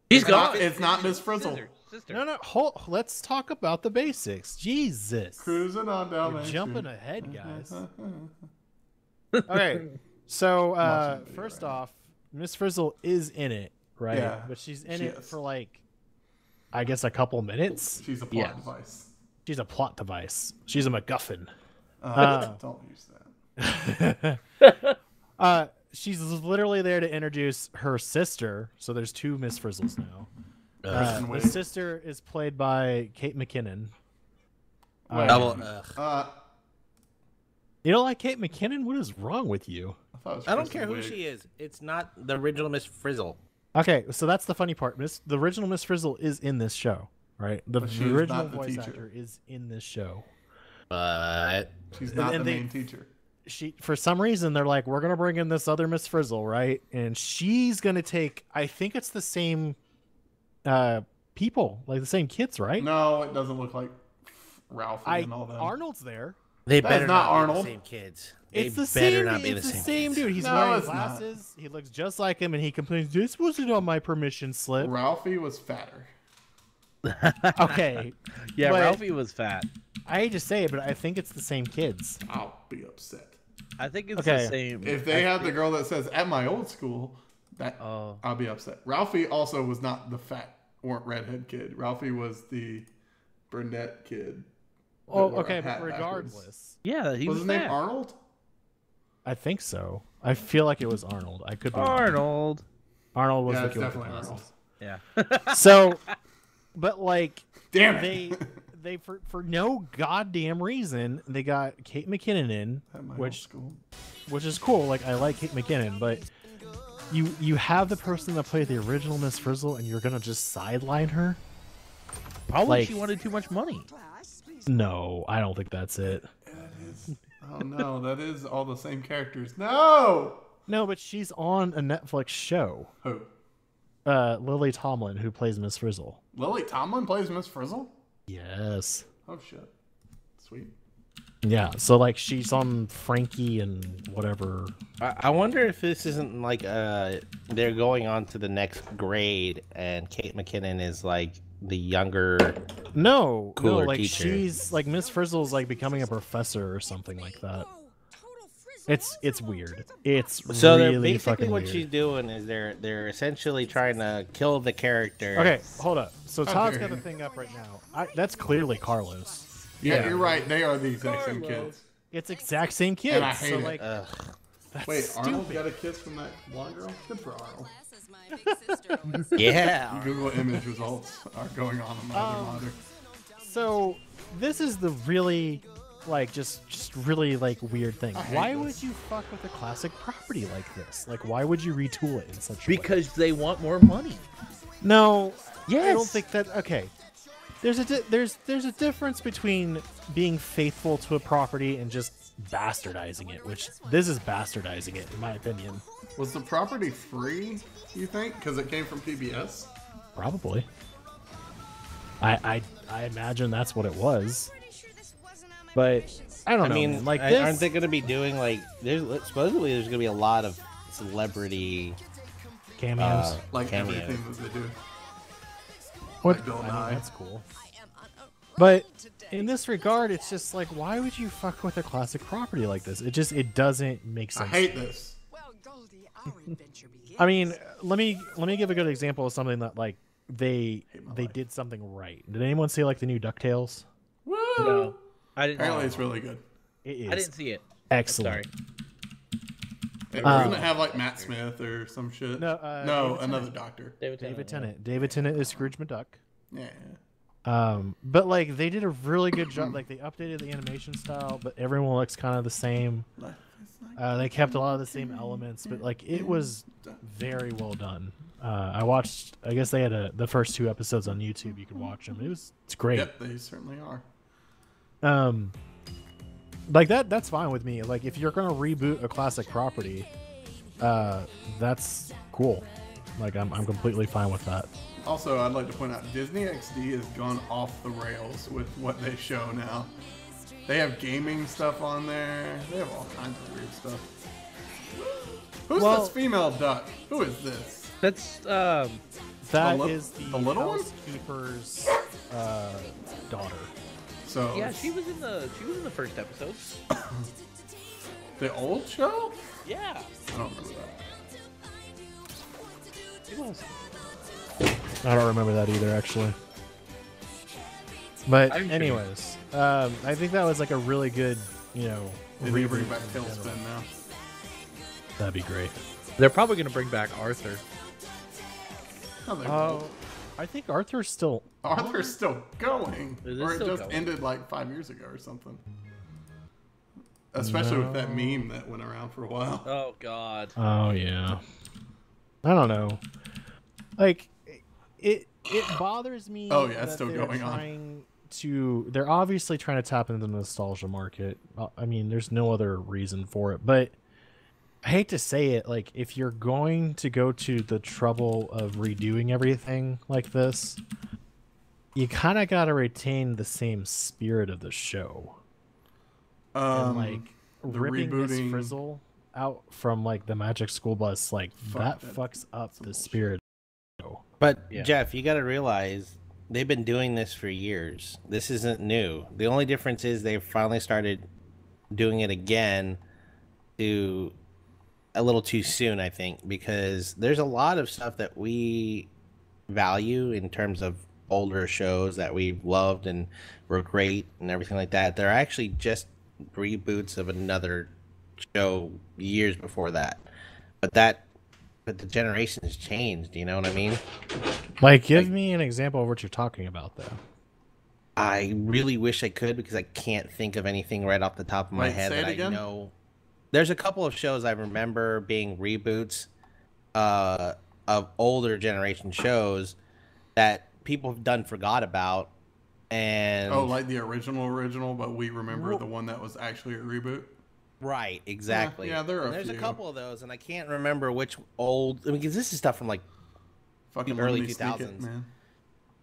He's It's not, gone. it's not Miss Frizzle. Sister. No. Let's talk about the basics. Jesus. Cruising on down You're Main jumping Street. ahead, guys. Okay. So Watching the video first right now. off, Miss Frizzle is in it, right? Yeah, But she's in she it is. for like, I guess, a couple minutes. She's a plot Yes. device. She's a plot device. She's a MacGuffin. Don't use that. She's literally there to introduce her sister. So there's two Miss Frizzles now. Kristen The Wiig. sister is played by Kate McKinnon. Wait, Double, You don't like Kate McKinnon? What is wrong with you? thought it was I don't Kristen care who Wiig. she is. It's not the original Miss Frizzle. Okay, so that's the funny part. The original Miss Frizzle is in this show, right? The But she is original not the voice teacher. actor is in this show. But She's not and the they- main teacher. She, for some reason, they're like, we're gonna bring in this other Miss Frizzle, right? And she's gonna take. I think it's the same people, like the same kids, right? No, it doesn't look like Ralphie and all that. Arnold's there. they That is better not not be Arnold. the same kids. They It's the better same. not be It's the same same kids. dude. He's No, wearing it's not. glasses. He looks just like him, and he complains, "This wasn't on my permission slip." Ralphie was fatter. Okay, Yeah, but- Ralphie was fat. I hate to say it, but I think it's the same kids. I'll be upset. I think it's Okay. the same. If they have the girl that says "at my old school," that Oh. I'll be upset. Ralphie also was not the fat or redhead kid. Ralphie was the brunette kid. that Oh, wore a okay, hat but backwards. regardless, Yeah, he Was was his name fat. Arnold? I think so. I feel like it was Arnold. I could be wrong. Arnold. Arnold was Yeah, the it's kid with the definitely glasses. Arnold. Yeah. So, but like Damn it! they for no goddamn reason they got Kate McKinnon in, At my old which school. is cool. Like I like Kate McKinnon, but you have the person that played the original Miss Frizzle, and you're gonna just sideline her? Probably Like- she wanted too much money. No, I don't think that's it. Oh no, that is all the same characters. No. No, but she's on a Netflix show. Who? Lily Tomlin, who plays Miss Frizzle. Lily Tomlin plays Miss Frizzle. Yes. Oh shit. Sweet. Yeah. So like she's on Frankie and whatever. I wonder if this isn't like they're going on to the next grade and Kate McKinnon is like the younger. No, Cooler like teacher. she's like Miss Frizzle's like becoming a professor or something like that. It's weird. It's So really they're basically fucking what weird. she's doing is they're essentially trying to kill the character. Okay, hold up. So Todd's dare got the you. thing up right now. That's clearly Carlos. Yeah, you're right. They are the exact same kids. It's exact same kids. And I hate so it. like, Ugh. that's Wait, Arnold stupid. got a kiss from that blonde girl? Good for Arnold. Yeah. Google image results are going on my other monitor. So this is the really like just really like weird thing. hate Why this. would you fuck with a classic property like this? Like why would you retool it in such a way? Because they want more money. No, I Yes. don't think that. Okay, there's a difference between being faithful to a property and just bastardizing it. Which this is bastardizing it, in my opinion. Was the property free, you think? Because it came from PBS? Probably. I imagine that's what it was. But I don't I know. mean, man. Like this, aren't they going to be doing like? Supposedly there's going to be a lot of celebrity cameos. Like cameos. everything that they do. What? like Bill I mean, Nye. that's cool. But in this regard, it's just like, why would you fuck with a classic property like this? It doesn't make I sense. hate this. I mean, let me give a good example of something that like they life. did something right. Did anyone see like the new DuckTales? Woo! No, I didn't. Apparently it's really good. It is I didn't see it. excellent. Sorry. It doesn't it have like Matt Smith or some shit? No, no, David another Tennant. doctor. David Tennant. David Tennant is Scrooge McDuck. Yeah. But like they did a really good job. Like they updated the animation style, but everyone looks kind of the same. They kept a lot of the same elements, but like it was very well done. I watched. I guess they had the first 2 episodes on YouTube. You could watch them. It's great. Yep, they certainly are. Like that's fine with me. Like if you're gonna reboot a classic property, that's cool. Like I'm completely fine with that. Also, I'd like to point out Disney XD has gone off the rails with what they show now. They have gaming stuff on there. They have all kinds of weird stuff. Who's this female duck? Who is this? That's that is the little one? Housekeeper's daughter. So yeah, she was in the first episode. The old show? Yeah. I don't remember that. She was. I don't remember that either, actually. But I'm anyways, I think that was like a really good, They need to bring back Tailspin now. That'd be great. They're probably gonna bring back Arthur. No, they won't. I think Arthur's still going. Is it Or it still just going? ended like 5 years ago or something. Especially with that meme that went around for a while. Oh God. Oh yeah. I don't know. Like it bothers me. Oh, yeah, it's that still they're going on. trying they're obviously trying to tap into the nostalgia market. I mean, there's no other reason for it, but I hate to say it, like if you're going to go to the trouble of redoing everything like this, you kind of got to retain the same spirit of the show. And like ripping Miss Frizzle out from like the Magic School Bus, like that fucks up the spirit of the show. But Yeah. Jeff, you got to realize they've been doing this for years. This isn't new. The only difference is they've finally started doing it again to a little too soon, I think, because there's a lot of stuff that we value in terms of older shows that we've loved and were great and everything like that. They're actually just reboots of another show years before that. But the generation has changed, you know what I mean? Like, give me an example of what you're talking about, though. I really wish I could because I can't think of anything right off the top of my Wait, head say it that I again? know. There's a couple of shows I remember being reboots of older generation shows that people have done forgot about. And like the original, but we remember the one that was actually a reboot. right, exactly. Yeah, there are a There's a few. couple of those, and I can't remember which old. I mean, because this is stuff from like Fucking early Lemony Snicket, 2000s. man.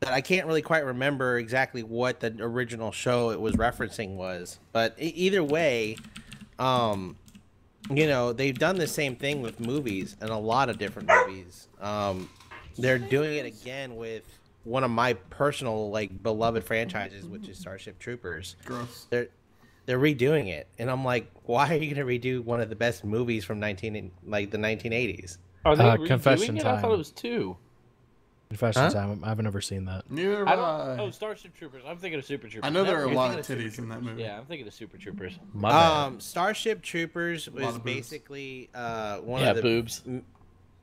that I can't really quite remember exactly what the original show it was referencing was. But either way, they've done the same thing with movies and a lot of different movies. They're doing it again with one of my personal beloved franchises, which is Starship Troopers. Gross. They're redoing it, and I'm like, why are you gonna redo one of the best movies from the 1980s? Are they redoing Confession it? I thought time. it was 2. Confession time. I've never seen that. Neither have I I. don't. Oh, Starship Troopers. I'm thinking of Super Troopers. I know there are a Never- lot I'm of thinking titties in that movie. Yeah, I'm thinking of Super Troopers. My bad. Starship Troopers lot was of boobs. basically one Yeah, of the boobs.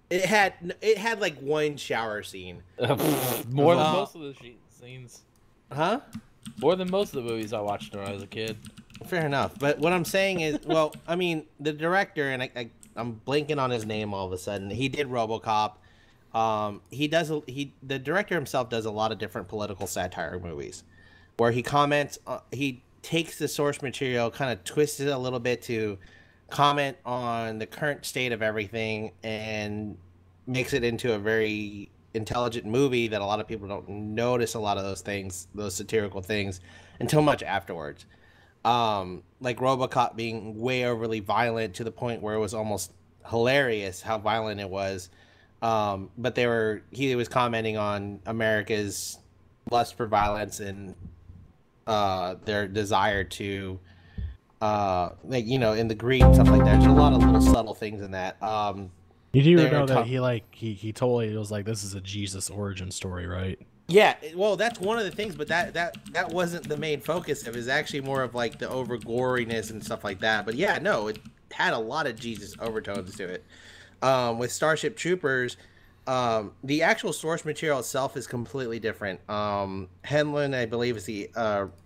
It had like one shower scene. More than most of the scenes. Huh? More than most of the movies I watched when I was a kid. Fair enough. But what I'm saying is, well, I mean, the director, and I'm blanking on his name all of a sudden. He did RoboCop. The director himself does a lot of different political satire movies, where he comments. He takes the source material, kind of twists it a little bit to comment on the current state of everything, and makes it into a very intelligent movie that a lot of people don't notice a lot of those things, those satirical things, until much afterwards. Like RoboCop being way overly violent to the point where it was almost hilarious how violent it was. But he was commenting on America's lust for violence and their desire to in the greed and stuff like that. There's a lot of little subtle things in that. You do They're know that top- he totally was like, this is a Jesus origin story, right? Yeah, well, that's one of the things, but that wasn't the main focus of it. It's actually more of like the over goriness and stuff like that. But yeah, no, it had a lot of Jesus overtones to it. With Starship Troopers, the actual source material itself is completely different. Henlon, I believe, is the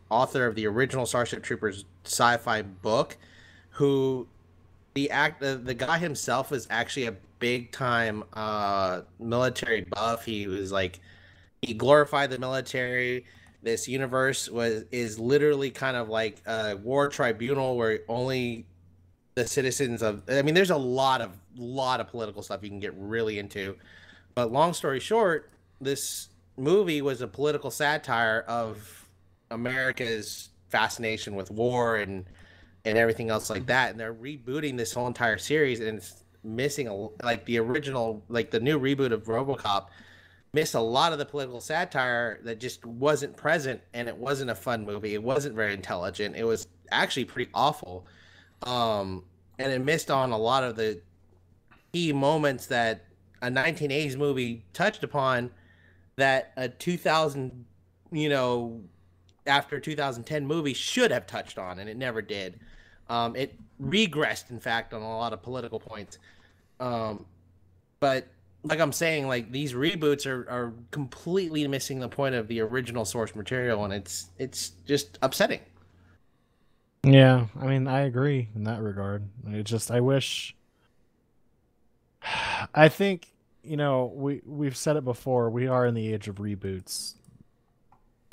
author of the original Starship Troopers sci-fi book, who the guy himself was actually a big time military buff. He was like, he glorified the military. This universe is literally kind of like a war tribunal where only the citizens of, I mean, there's a lot of political stuff you can get really into, but long story short, this movie was a political satire of America's fascination with war and everything else like that. And they're rebooting this whole entire series, and it's missing like the original, like the new reboot of RoboCop missed a lot of the political satire that just wasn't present, and it wasn't a fun movie. It wasn't very intelligent. It was actually pretty awful. And it missed on a lot of the key moments that a 1980s movie touched upon that a 2000, after 2010 movie should have touched on, and it never did. It regressed, in fact, on a lot of political points. But like I'm saying, like these reboots are completely missing the point of the original source material, and it's just upsetting. Yeah, I mean, I agree in that regard. I wish. I think we've said it before. We are in the age of reboots,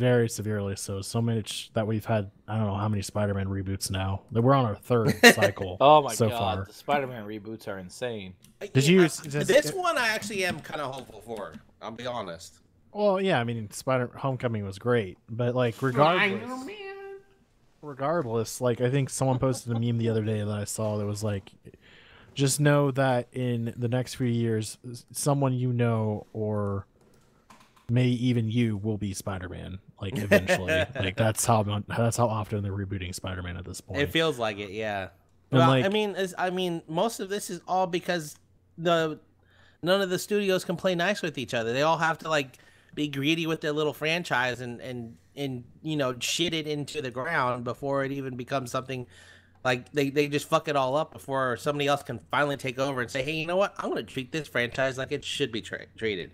very severely so. So much that we've had. I don't know how many Spider-Man reboots now. That we're on our third cycle. Oh my so god, far. the Spider-Man reboots are insane. This one I actually am kind of hopeful for. I'll be honest. Well, yeah, I mean, Homecoming was great, but like regardless, like I think someone posted a meme the other day that I saw that was like, just know that in the next few years, someone or maybe even you will be Spider-Man. Like eventually, like that's how often they're rebooting Spider-Man at this point. It feels like it, yeah. And well, like, I mean, most of this is all because none of the studios can play nice with each other. They all have to like be greedy with their little franchise and shit it into the ground before it even becomes something. Like they just fuck it all up before somebody else can finally take over and say, hey, you know what? I'm going to treat this franchise like it should be treated.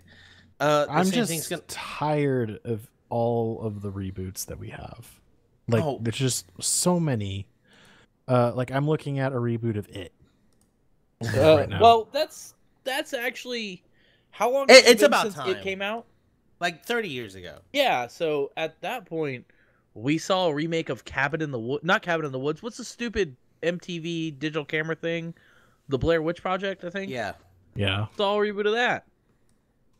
I'm just tired of all of the reboots that we have. Like there's just so many. Like I'm looking at a reboot of It. Right now. Well, that's actually how long? It's about since time. It came out like 30 years ago. Yeah, so at that point, we saw a remake of Cabin in the Woods. Not Cabin in the Woods. What's the stupid MTV digital camera thing? The Blair Witch Project, I think. Yeah. Yeah. Saw a reboot of that.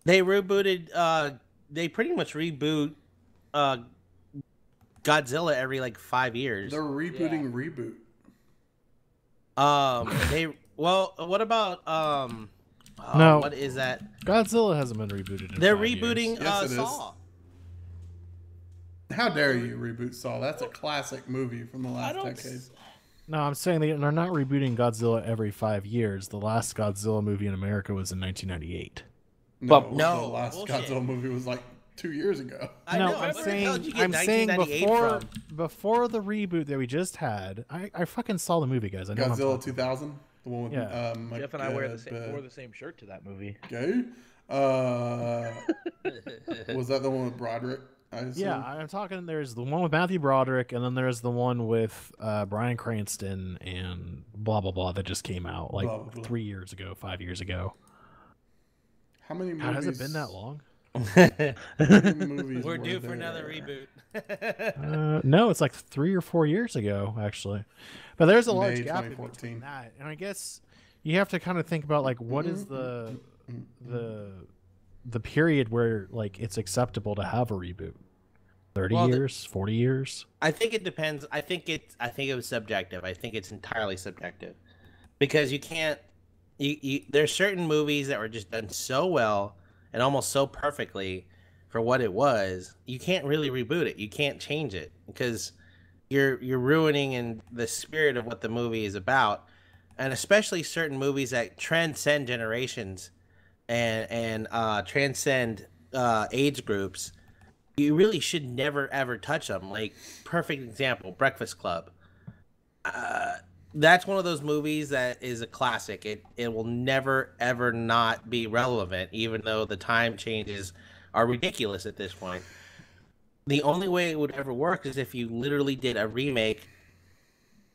They rebooted. They pretty much reboot Godzilla every like 5 years. They're rebooting Reboot. What about no, what is that? Godzilla hasn't been rebooted. They're rebooting Yes, Saw. How dare you reboot Saw? That's a classic movie from the last decade. No, I'm saying they're not rebooting Godzilla every 5 years. The last Godzilla movie in America was in 1998. No, the last Godzilla movie was like 2 years ago. I'm saying before the reboot that we just had. I fucking saw the movie, guys. I know Godzilla 2000, the one with Jeff and I wore the same shirt to that movie. Okay. Was that the one with Broderick? Yeah, I'm talking. There's the one with Matthew Broderick, and then there's the one with Bryan Cranston and blah blah blah that just came out like 3 years ago, 5 years ago. How many movies? Has it been that long? We're due for another reboot. No, it's like 3 or 4 years ago, actually. But there's a large gap in 2014. between that, and I guess you have to kind of think about like what is the period where like it's acceptable to have a reboot. 30 years, 40 years. I think it depends. I think it was subjective. I think it's entirely subjective because you can't. There's certain movies that were just done so well and almost so perfectly for what it was. You can't really reboot it. You can't change it because you're ruining in the spirit of what the movie is about, and especially certain movies that transcend generations and transcend age groups. You really should never ever touch them. Like perfect example, Breakfast Club. That's one of those movies that is a classic. It will never ever not be relevant, even though the time changes are ridiculous at this point. The only way it would ever work is if you literally did a remake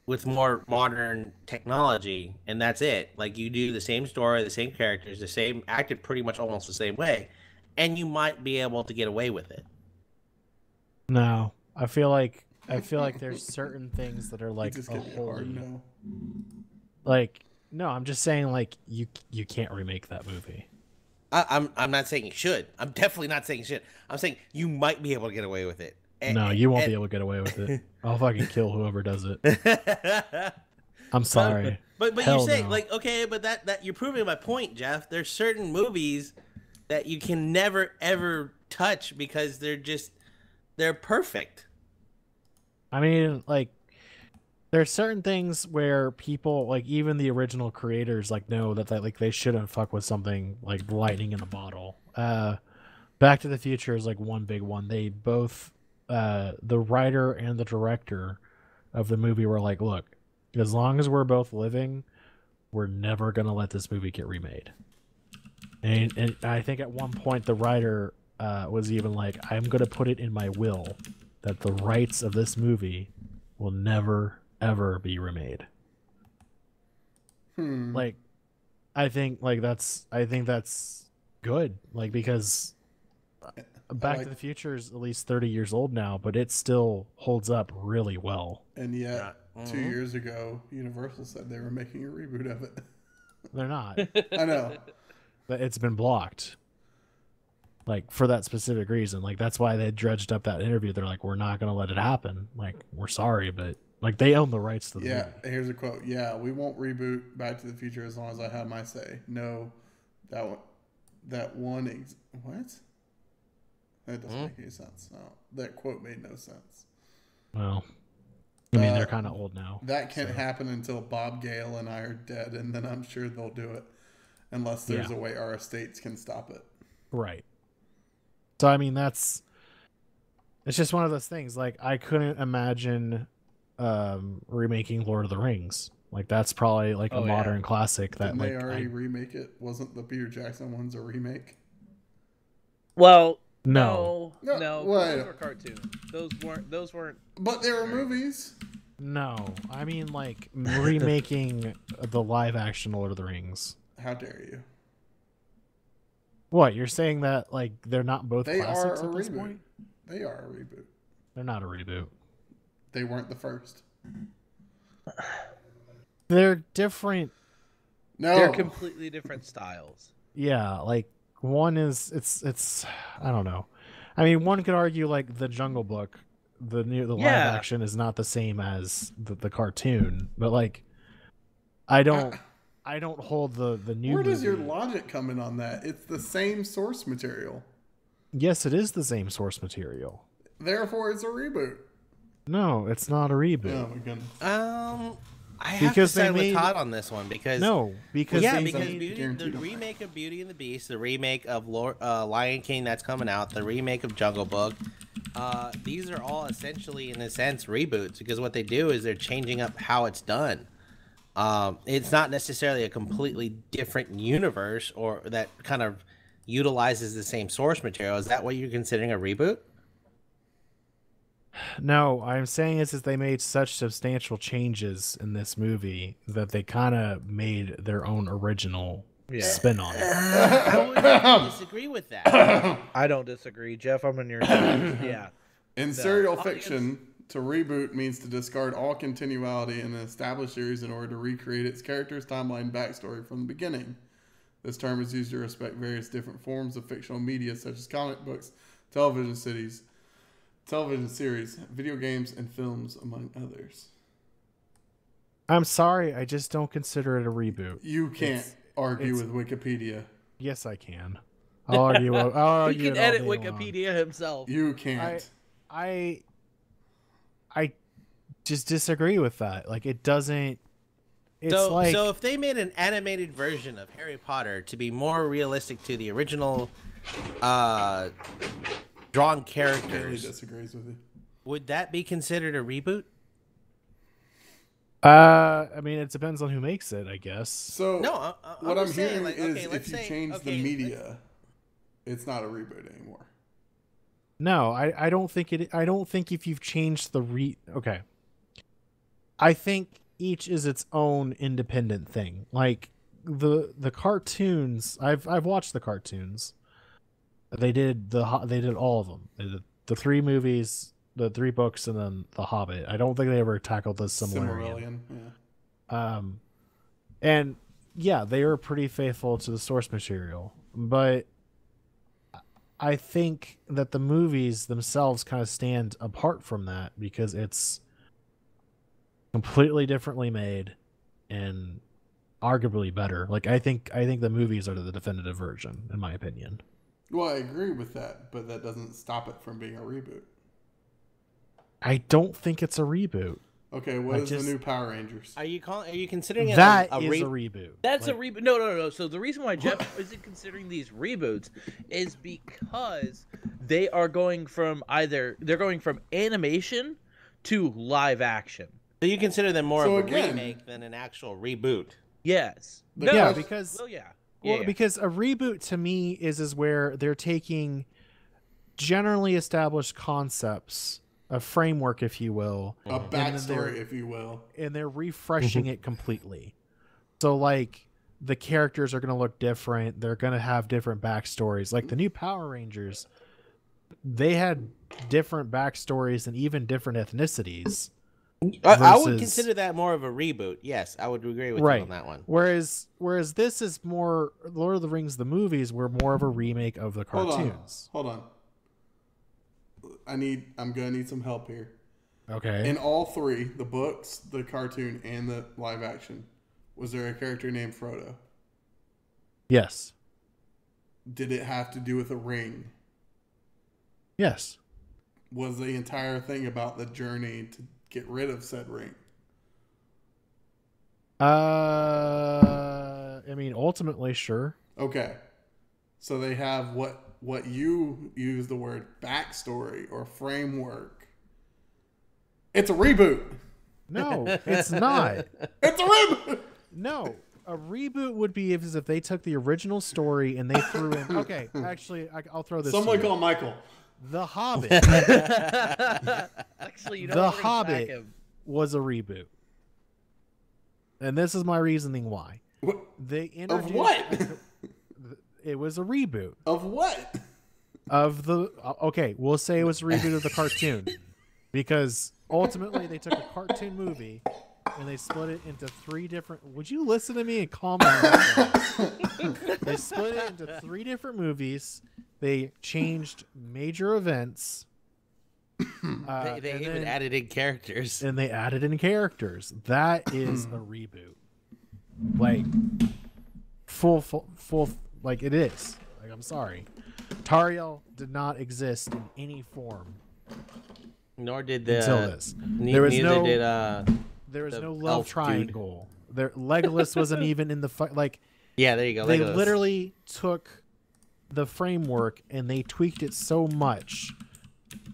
with more modern technology, and that's it. Like, you do the same story, the same characters, the same acted pretty much almost the same way, and you might be able to get away with it. No, I feel like there's certain things that are like just give me a hard no. Like, no, I'm just saying, like, you can't remake that movie. I'm not saying you should. I'm definitely not saying you should. I'm saying you might be able to get away with it. No, you won't be able to get away with it. I'll fucking kill whoever does it. I'm sorry. But you're saying, like, okay, but that you're proving my point, Jeff. There's certain movies that you can never ever touch because they're perfect. I mean, like, there's certain things where people, like, even the original creators, like, know that like they shouldn't fuck with something like lightning in a bottle. Back to the Future is like one big one. They both, the writer and the director of the movie were like, look, as long as we're both living, we're never gonna let this movie get remade. And I think at one point the writer was even like, I'm gonna put it in my will that the rights of this movie will never ever be remade. Like, I think that's good. Like, because Back to the Future is at least 30 years old now, but it still holds up really well. And yet, 2 years ago, Universal said they were making a reboot of it. They're not. I know. But it's been blocked. Like, for that specific reason. Like, that's why they dredged up that interview. They're like, we're not going to let it happen. Like, we're sorry, but, like, they own the rights to the movie. Here's a quote. Yeah, we won't reboot Back to the Future as long as I have my say. No, what? That doesn't make any sense. No, that quote made no sense. Well, I mean, they're kind of old now. That can't happen until Bob Gale and I are dead, and then I'm sure they'll do it. Unless there's a way our estates can stop it. Right. So, I mean, it's just one of those things. Like, I couldn't imagine remaking Lord of the Rings. Like, that's probably like a modern classic. That Didn't they already remake it? Wasn't the Peter Jackson ones a remake? Well, no. Those were cartoons. Those weren't. But they were movies. No, I mean, like, remaking the live action Lord of the Rings. How dare you? What, you're saying that, like, they're not both they classics are a at this reboot. point? They are a reboot. They're not a reboot. They weren't the first. They're different. No, they're completely different styles. Yeah, like, one is it's I don't know. I mean, one could argue like the Jungle Book, the live action is not the same as the cartoon, but like, I don't hold the new. Where does your logic come in on that? It's the same source material. Yes, it is the same source material. Therefore, it's a reboot. No, it's not a reboot. Oh my goodness. I have to side with Todd on this one because the remake of Beauty and the Beast, the remake of Lion King that's coming out, the remake of Jungle Book, these are all essentially, in a sense, reboots because what they do is they're changing up how it's done. It's not necessarily a completely different universe or that kind of utilizes the same source material. Is that what you're considering a reboot? No, I'm saying is they made such substantial changes in this movie that they kind of made their own original spin on it. I would disagree with that. I don't disagree, Jeff. I'm on your side. Yeah. In serial fiction, to reboot means to discard all continuality in an established series in order to recreate its characters, timeline, backstory from the beginning. This term is used to respect various different forms of fictional media, such as comic books, television series, video games, and films, among others. I'm sorry, I just don't consider it a reboot. You can't argue with Wikipedia. Yes, I can. I'll argue. He can edit Wikipedia himself. You can't. I just disagree with that. Like, it doesn't. So if they made an animated version of Harry Potter to be more realistic to the original, drawn characters, disagrees with you. Would that be considered a reboot? I mean, it depends on who makes it, I guess. So no, what I'm hearing is if you change the media, it's not a reboot anymore. No, I don't think it. I don't think if you've changed the okay. I think each is its own independent thing. Like the cartoons, I've watched the cartoons. They did all of them. They did the 3 movies, the 3 books, and then The Hobbit. I don't think they ever tackled the Silmarillion. Yeah. And yeah, they were pretty faithful to the source material, but I think that the movies themselves kind of stand apart from that because it's completely differently made and arguably better. Like I think the movies are the definitive version, in my opinion. Well, I agree with that, but that doesn't stop it from being a reboot. I don't think it's a reboot. Okay, what is the new Power Rangers? Are you considering it that a is a reboot? That's like, a reboot. No. So the reason why Jeff isn't considering these reboots is because they are going from animation to live action. So you consider them more of a remake than an actual reboot? Yes. Because yeah. Because a reboot to me is where they're taking generally established concepts, a framework, if you will, a backstory, if you will, and they're refreshing it completely. So like the characters are going to look different. They're going to have different backstories. Like the new Power Rangers, they had different backstories and even different ethnicities. I would consider that more of a reboot. Yes, I would agree with you on that one. Whereas this is more Lord of the Rings, the movies were more of a remake of the cartoons. Hold on. I'm gonna need some help here. Okay. In all 3, the books, the cartoon, and the live action, was there a character named Frodo? Yes. Did it have to do with a ring? Yes. Was the entire thing about the journey to get rid of said ring? I mean, ultimately, sure. Okay. So they have what you use the word backstory or framework. It's a reboot. No, it's not. It's a reboot. No, a reboot would be if they took the original story and they threw in. Okay, actually, I'll throw this. Someone call Michael. The Hobbit. Actually, The Hobbit was a reboot, and this is my reasoning why. What? They introduced. Of what? It was a reboot. Of what? Of the okay, we'll say it was a reboot of the cartoon, because ultimately they took a cartoon movie and they split it into 3 different. Would you listen to me and calm down? They split it into 3 different movies. They changed major events. They even added in characters. And they added in characters. That is a reboot. Like full like it is. Like I'm sorry. Tariel did not exist in any form. Nor did until this. There was no love triangle. Legolas wasn't even in the fight. Like, yeah, there you go. They Legolas. literally took the framework and they tweaked it so much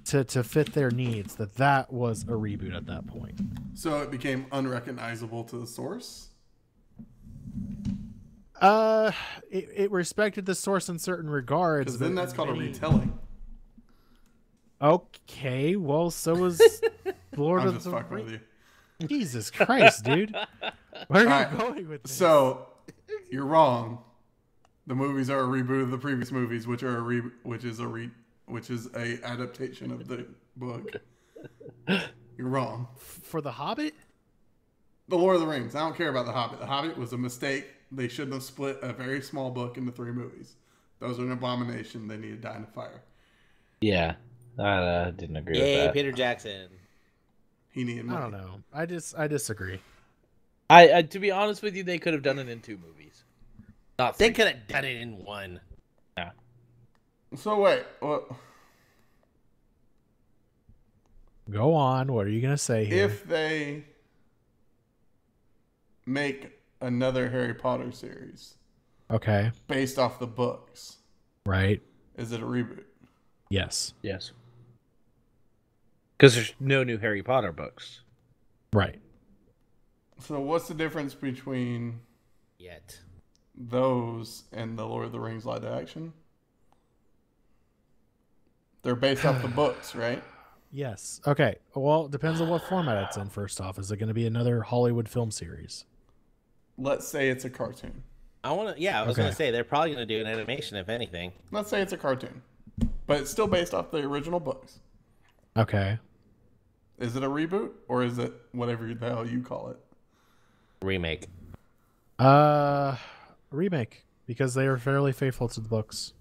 to fit their needs that was a reboot at that point. So it became unrecognizable to the source? It respected the source in certain regards. Because then that's called a retelling. Okay, well, so was Lord of the Rings. Jesus Christ, dude. Where are you going with this? So, you're wrong. The movies are a reboot of the previous movies, which is a adaptation of the book. You're wrong. For The Hobbit? The Lord of the Rings. I don't care about The Hobbit. The Hobbit was a mistake. They shouldn't have split a very small book into 3 movies. Those are an abomination. They need to die in a fire. Yeah. I didn't agree with that. Peter Jackson. He needed money. I don't know. I disagree. I to be honest with you, they could have done it in 2 movies. Not 3. They could have done it in 1. Yeah. So wait, what? Go on. What are you gonna say here? If they make another Harry Potter series, okay, based off the books, right? Is it a reboot? Yes. Yes. Because there's no new Harry Potter books. Right. So what's the difference between those and the Lord of the Rings live action? They're based off the books, right? Yes. Okay. Well, it depends on what format it's in. First off, is it going to be another Hollywood film series? Let's say it's a cartoon. I was going to say they're probably going to do an animation, if anything. Let's say it's a cartoon, but it's still based off the original books. Okay. Is it a reboot or is it whatever the hell you call it? Remake. Remake, because they are fairly faithful to the books.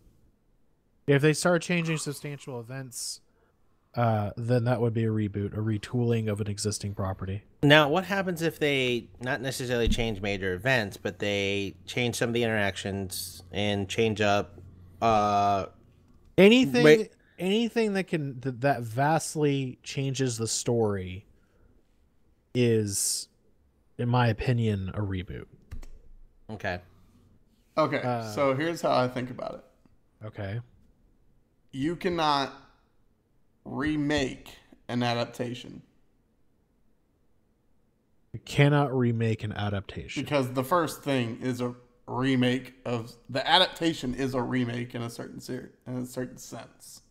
If they start changing substantial events, then that would be a reboot, a retooling of an existing property. Now, what happens if they not necessarily change major events, but they change some of the interactions and change up anything that vastly changes the story is, in my opinion, a reboot. Okay. So here's how I think about it. Okay. You cannot remake an adaptation. You cannot remake an adaptation. Because the first thing is a remake of... The adaptation is a remake in a certain sense.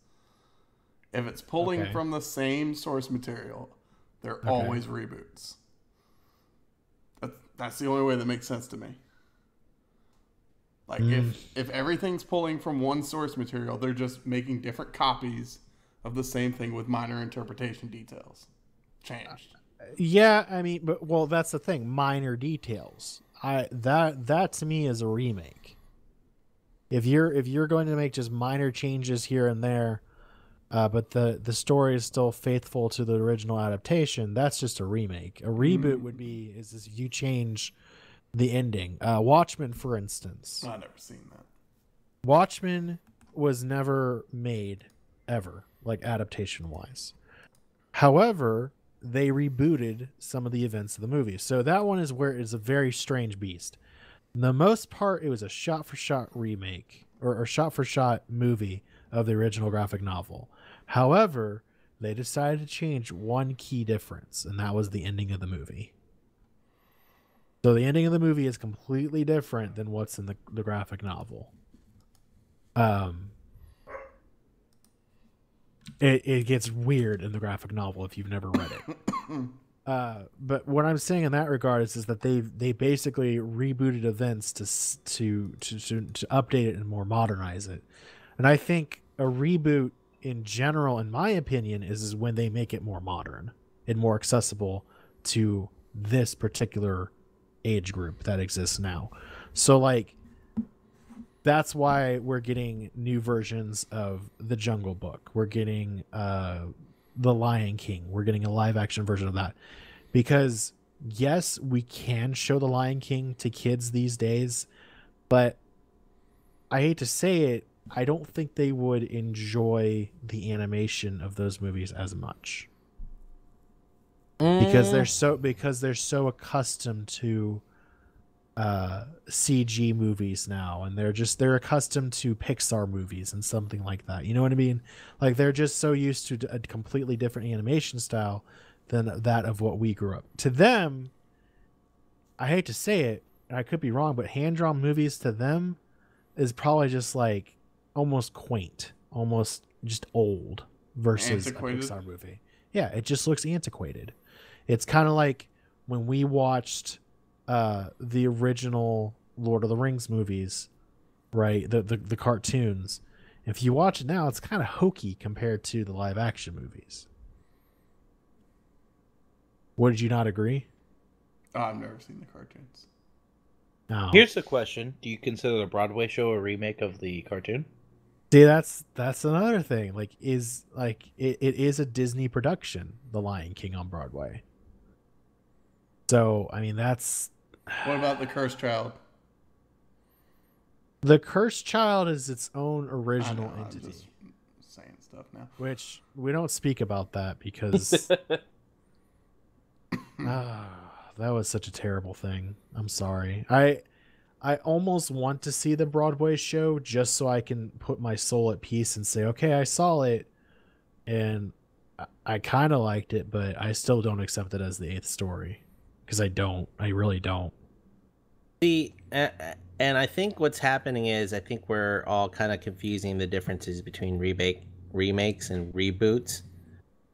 If it's pulling from the same source material, they're always reboots. That's the only way that makes sense to me. Like, if everything's pulling from one source material, they're just making different copies of the same thing with minor interpretation details changed. Yeah, I mean, but that's the thing. Minor details. That to me is a remake. If you're going to make just minor changes here and there, but the story is still faithful to the original adaptation, that's just a remake. A reboot would be is you change the ending. Watchmen, for instance. I've never seen that. Watchmen was never made ever, like adaptation wise. However, they rebooted some of the events of the movie. So that one is where it's a very strange beast. For the most part, it was a shot-for-shot remake or shot-for-shot movie of the original graphic novel. However, they decided to change one key difference, and that was the ending of the movie. So the ending of the movie is completely different than what's in the graphic novel. It gets weird in the graphic novel if you've never read it. But what I'm saying in that regard is that they basically rebooted events to update it and more modernize it. And I think a reboot in general, in my opinion, is when they make it more modern and more accessible to this particular age group that exists now. So like that's why we're getting new versions of The Jungle Book. We're getting The Lion King. We're getting a live action version of that. Because yes, we can show The Lion King to kids these days, but I hate to say it, I don't think they would enjoy the animation of those movies as much. Because they're so accustomed to CG movies now, and they're accustomed to Pixar movies and something like that. You know what I mean? Like they're just so used to a completely different animation style than that of what we grew up. To them, I hate to say it, and I could be wrong, but hand-drawn movies to them is probably just like almost quaint, almost just old versus antiquated. A Pixar movie. Yeah, it just looks antiquated. It's kind of like when we watched the original Lord of the Rings movies, right? The cartoons. If you watch it now, it's kind of hokey compared to the live action movies. Would you not agree? Oh, I've never seen the cartoons. No. Here's the question: do you consider the Broadway show a remake of the cartoon? See, that's another thing. Like, it is a Disney production, The Lion King on Broadway. So, I mean, that's... What about The Cursed Child? The Cursed Child is its own original entity. I'm just saying stuff now. Which, we don't speak about that because... that was such a terrible thing. I'm sorry. I almost want to see the Broadway show just so I can put my soul at peace and say, okay, I saw it and I kind of liked it, but I still don't accept it as the eighth story because I really don't. And I think what's happening is I think we're all kind of confusing the differences between remakes and reboots.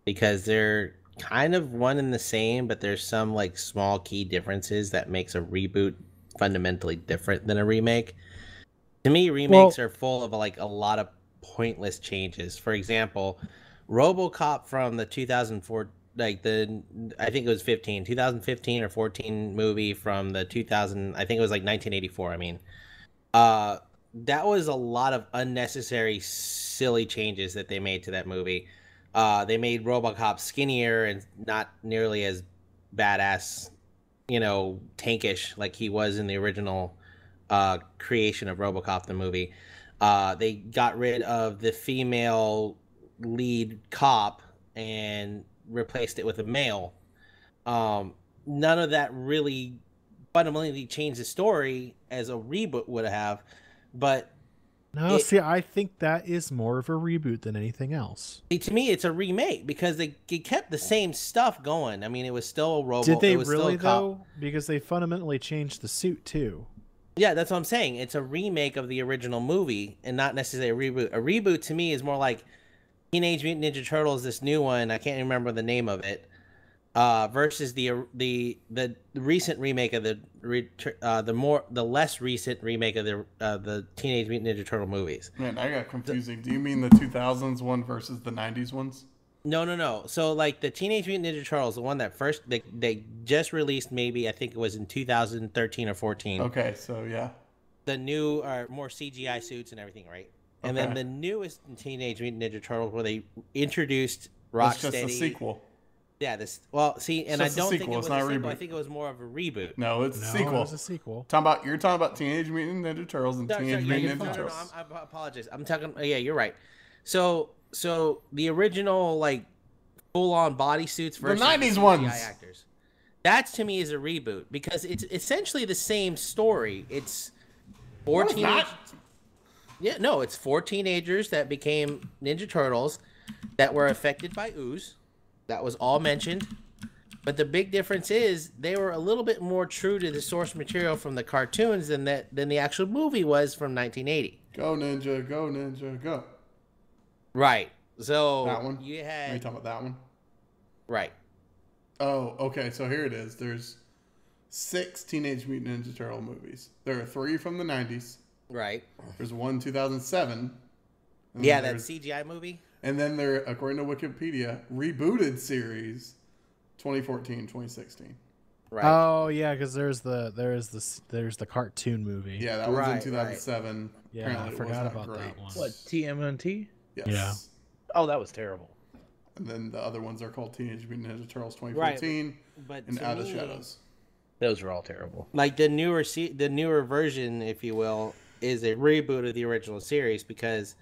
because they're kind of one and the same, but there's some like small key differences that makes a reboot fundamentally different than a remake. To me, remakes are full of like a lot of pointless changes. For example, RoboCop from the 2004, like I think it was 2015 or 14 movie from the 2000, I think it was like 1984. I mean, that was a lot of unnecessary, silly changes that they made to that movie. They made RoboCop skinnier and not nearly as badass, tankish like he was in the original creation of RoboCop the movie. They got rid of the female lead cop and replaced it with a male. None of that really fundamentally changed the story as a reboot would have, but see, I think that is more of a reboot than anything else. To me, it's a remake because they kept the same stuff going. I mean, it was still a robot. Did they really though? Because they fundamentally changed the suit too. Yeah, that's what I'm saying. It's a remake of the original movie and not necessarily a reboot. A reboot to me is more like Teenage Mutant Ninja Turtles, this new one. I can't remember the name of it. Versus the recent remake of the less recent remake of the Teenage Mutant Ninja Turtle movies. Man, I got confusing. Do you mean the 2000s one versus the 90s ones? No. So like the Teenage Mutant Ninja Turtles, the one that first they just released, maybe I think it was in 2013 or 14. Okay, so yeah. The new are more CGI suits and everything, right? And then the newest Teenage Mutant Ninja Turtles, where they introduced Rocksteady. It's just a sequel. Yeah, and I don't think it was a sequel. I think it was more of a reboot. No, it's a sequel. It was a sequel. You're talking about Teenage Mutant Ninja Turtles and Teenage Mutant Ninja Turtles. I apologize. I'm talking. Yeah, you're right. So the original like full-on bodysuits versus the 90s ones. Actors. That to me is a reboot because it's essentially the same story. It's 14. Yeah, no, it's 4 teenagers that became Ninja Turtles that were affected by ooze. That was all mentioned. But the big difference is they were a little bit more true to the source material from the cartoons than the actual movie was from 1980. Go Ninja, go Ninja, go. Right. So that one? Are you talking about that one? Right. Oh, okay. So here it is. There's 6 Teenage Mutant Ninja Turtle movies. There are 3 from the 90s. Right. There's one 2007. Yeah, that CGI movie. And then there, according to Wikipedia, rebooted series 2014-2016. Right. Oh yeah, because there's the cartoon movie. Yeah, that was in 2007. Right. Yeah, I forgot about that one. What, TMNT? Yes. Yeah. Oh, that was terrible. And then the other ones are called Teenage Mutant Ninja Turtles 2014 and Out of Shadows. Those were all terrible. Like the newer version, if you will, is a reboot of the original series because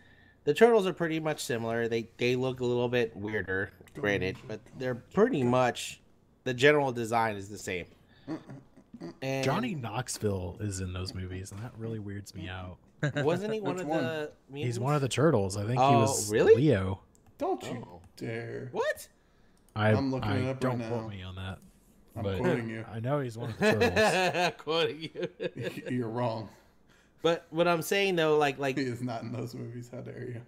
the Turtles are pretty much similar. They look a little bit weirder, granted, but they're pretty much the general design is the same. And Johnny Knoxville is in those movies, and that really weirds me out. Wasn't he one of the mutants? He's one of the Turtles. I think he was really? Leo. Don't you dare. What? I'm looking it up don't right now. quote me on that. I'm quoting you. I know he's one of the Turtles. Quoting you. You're wrong. But what I'm saying though, like he is not in those movies. How dare you?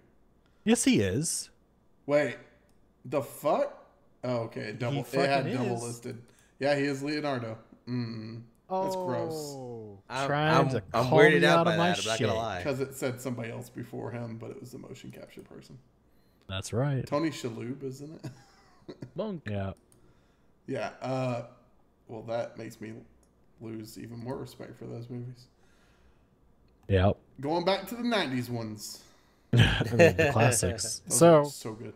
Yes, he is. Wait, the fuck? Oh, okay. It had double listed. Yeah, he is Leonardo. That's gross. I'm weirded out by that. I'm not gonna lie. Because it said somebody else before him, but it was the motion capture person. That's right. Tony Shalhoub, isn't it? Monk. Yeah. Yeah. Well, that makes me lose even more respect for those movies. Yeah. Going back to the 90s ones. I mean, the classics. So good.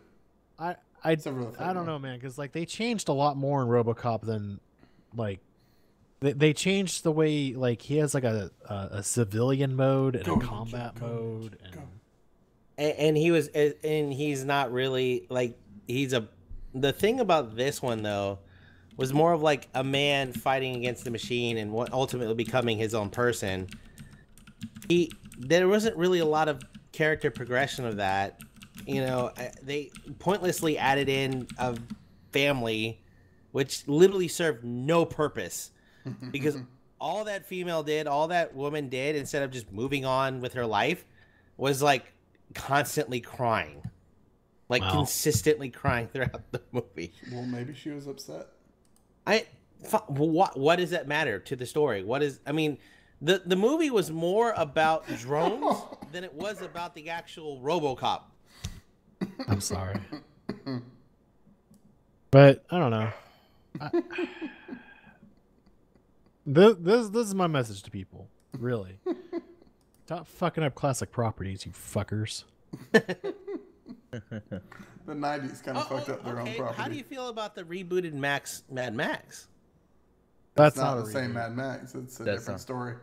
I don't know, man, because like they changed a lot more in RoboCop than like they changed the way like he has like a civilian mode and a combat mode and he's not really like the thing about this one though was more of like a man fighting against the machine and ultimately becoming his own person. There wasn't really a lot of character progression of that. They pointlessly added in a family, which literally served no purpose, because all that woman did, instead of just moving on with her life, was like constantly crying. like consistently crying throughout the movie. Well, maybe she was upset. What does that matter to the story? The movie was more about drones than it was about the actual RoboCop. I'm sorry, but I don't know. This is my message to people. Really, stop fucking up classic properties, you fuckers. The 90s kind of fucked up their own property. How do you feel about the rebooted Mad Max? That's not the same Mad Max. It's a different story.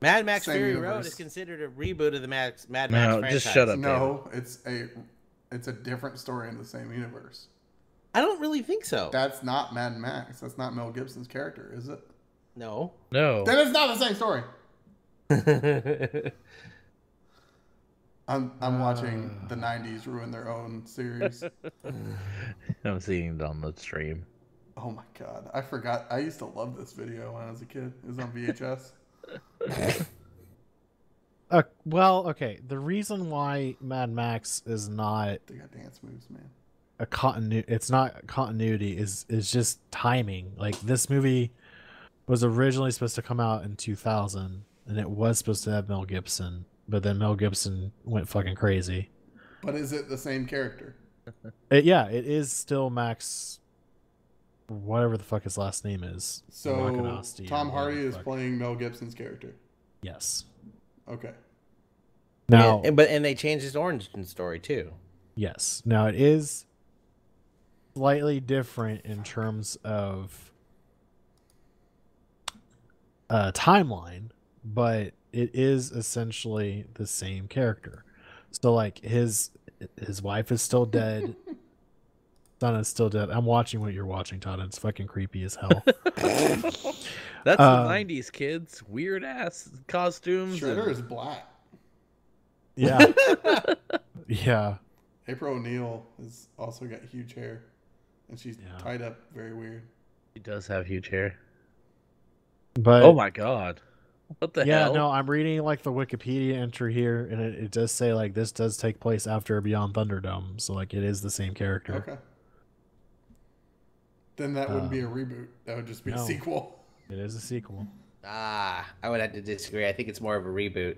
Mad Max Fury Road is considered a reboot of the Mad Max franchise. Just shut up. No, it's a different story in the same universe. I don't really think so. That's not Mad Max. That's not Mel Gibson's character, is it? No. No. Then it's not the same story. I'm watching the 90s ruin their own series. I'm seeing it on the stream. Oh my god. I forgot. I used to love this video when I was a kid. It was on VHS. Well, okay. The reason why Mad Max is not They got dance moves, man. it's not continuity is just timing. Like, this movie was originally supposed to come out in 2000 and it was supposed to have Mel Gibson, but then Mel Gibson went fucking crazy. But is it the same character? It is still Max, whatever the fuck his last name is. So Tom Hardy is playing Mel Gibson's character. Yes. Okay. Now, and they changed his origin story too. Yes. Now it is slightly different in terms of timeline, but it is essentially the same character. So like his wife is still dead. Son is still dead. I'm watching what you're watching, Todd. And it's fucking creepy as hell. That's the 90s, kids. Weird ass costumes. Shredder is black. Yeah. Yeah. April O'Neil has also got huge hair. And she's tied up very weird. She does have huge hair. But oh my god. What the hell? Yeah, no, I'm reading like the Wikipedia entry here, and it does say like this does take place after Beyond Thunderdome, so like it is the same character. Okay. Then that wouldn't be a reboot. That would just be a sequel. It is a sequel. I would have to disagree. I think it's more of a reboot.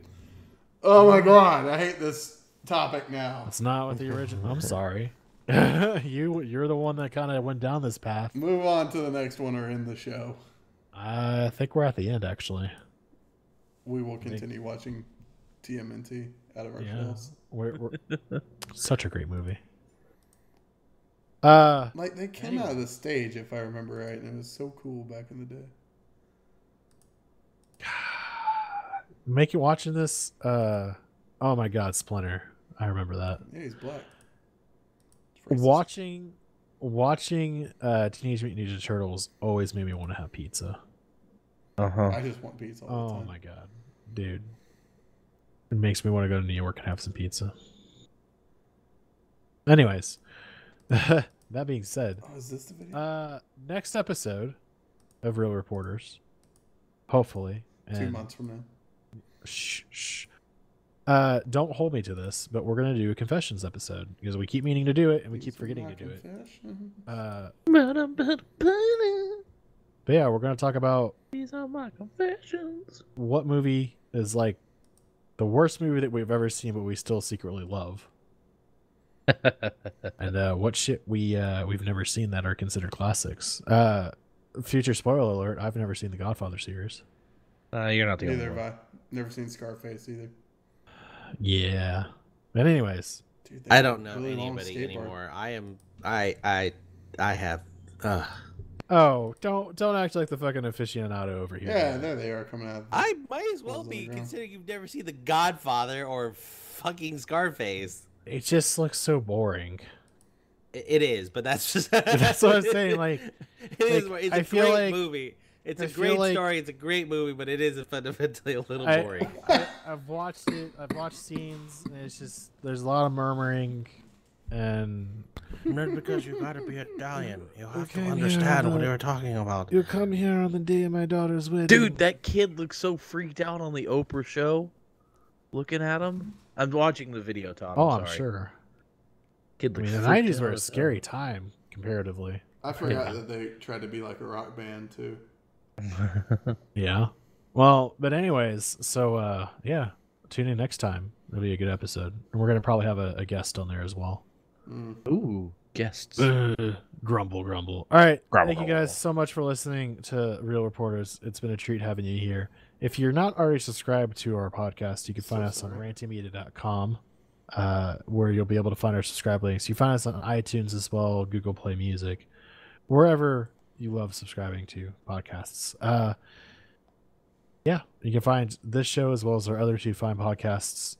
Oh my god, I hate this topic now. It's not with the original. I'm sorry. You're the one that kind of went down this path. Move on to the next one or end the show. I think we're at the end, actually. We will continue watching TMNT out of our shells. We're such a great movie. Like they came out of the stage, if I remember right, and it was so cool back in the day. Make you watching this? Oh my god, Splinter! I remember that. Yeah, he's black. Watching Teenage Mutant Ninja Turtles always made me want to have pizza. I just want pizza all the time. Oh my god, dude! It makes me want to go to New York and have some pizza. Anyways, that being said, is this the video? Next episode of Real Reporters, hopefully, 2 months from now. Shh. Don't hold me to this, but we're gonna do a confessions episode because we keep meaning to do it and we keep forgetting to do it. But yeah, we're gonna talk about these are my confessions. What movie is like the worst movie that we've ever seen, but we still secretly love, and what shit we've never seen that are considered classics. Future spoiler alert: I've never seen the Godfather series. You're not the only Neither one. have I. Never seen Scarface either. Yeah. But anyways, dude, I don't know anybody anymore. I have. Oh, don't act like the fucking aficionado over here. Yeah, there they are coming out. I might as well be, considering you've never seen The Godfather or fucking Scarface. It just looks so boring. It is, but that's just that's what I'm saying. Like, it's a great movie. It's a great story. It's a great movie, but it is fundamentally a little boring. I've watched it. I've watched scenes, and it's just there's a lot of murmuring, and not because you gotta be Italian. You have to understand what they're talking about. You come here on the day of my daughter's wedding. Dude, that kid looks so freaked out on the Oprah show. Looking at him, I'm watching the video, Tom. I'm sure. Kid I mean, the 90s were a scary time comparatively. I forgot that they tried to be like a rock band too. Yeah. Well, but anyways, so yeah, tune in next time. It'll be a good episode, and we're gonna probably have a guest on there as well. Ooh, guests. Grumble. All right, thank you guys so much for listening to Real Reporters. It's been a treat having you here. If you're not already subscribed to our podcast, you can find us on rantymedia.com, where you'll be able to find our subscribe links. You find us on iTunes as well, Google Play Music, wherever you love subscribing to podcasts. Yeah, you can find this show as well as our other two fine podcasts,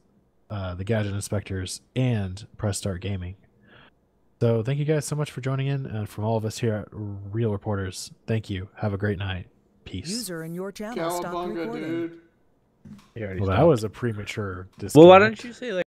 The Gadget Inspectors and Press Start Gaming. So thank you guys so much for joining in, and from all of us here at Real Reporters, thank you. Have a great night. Peace. User in your channel stopped recording. Dude. Well, that was a premature disconnect. Well, why don't you say like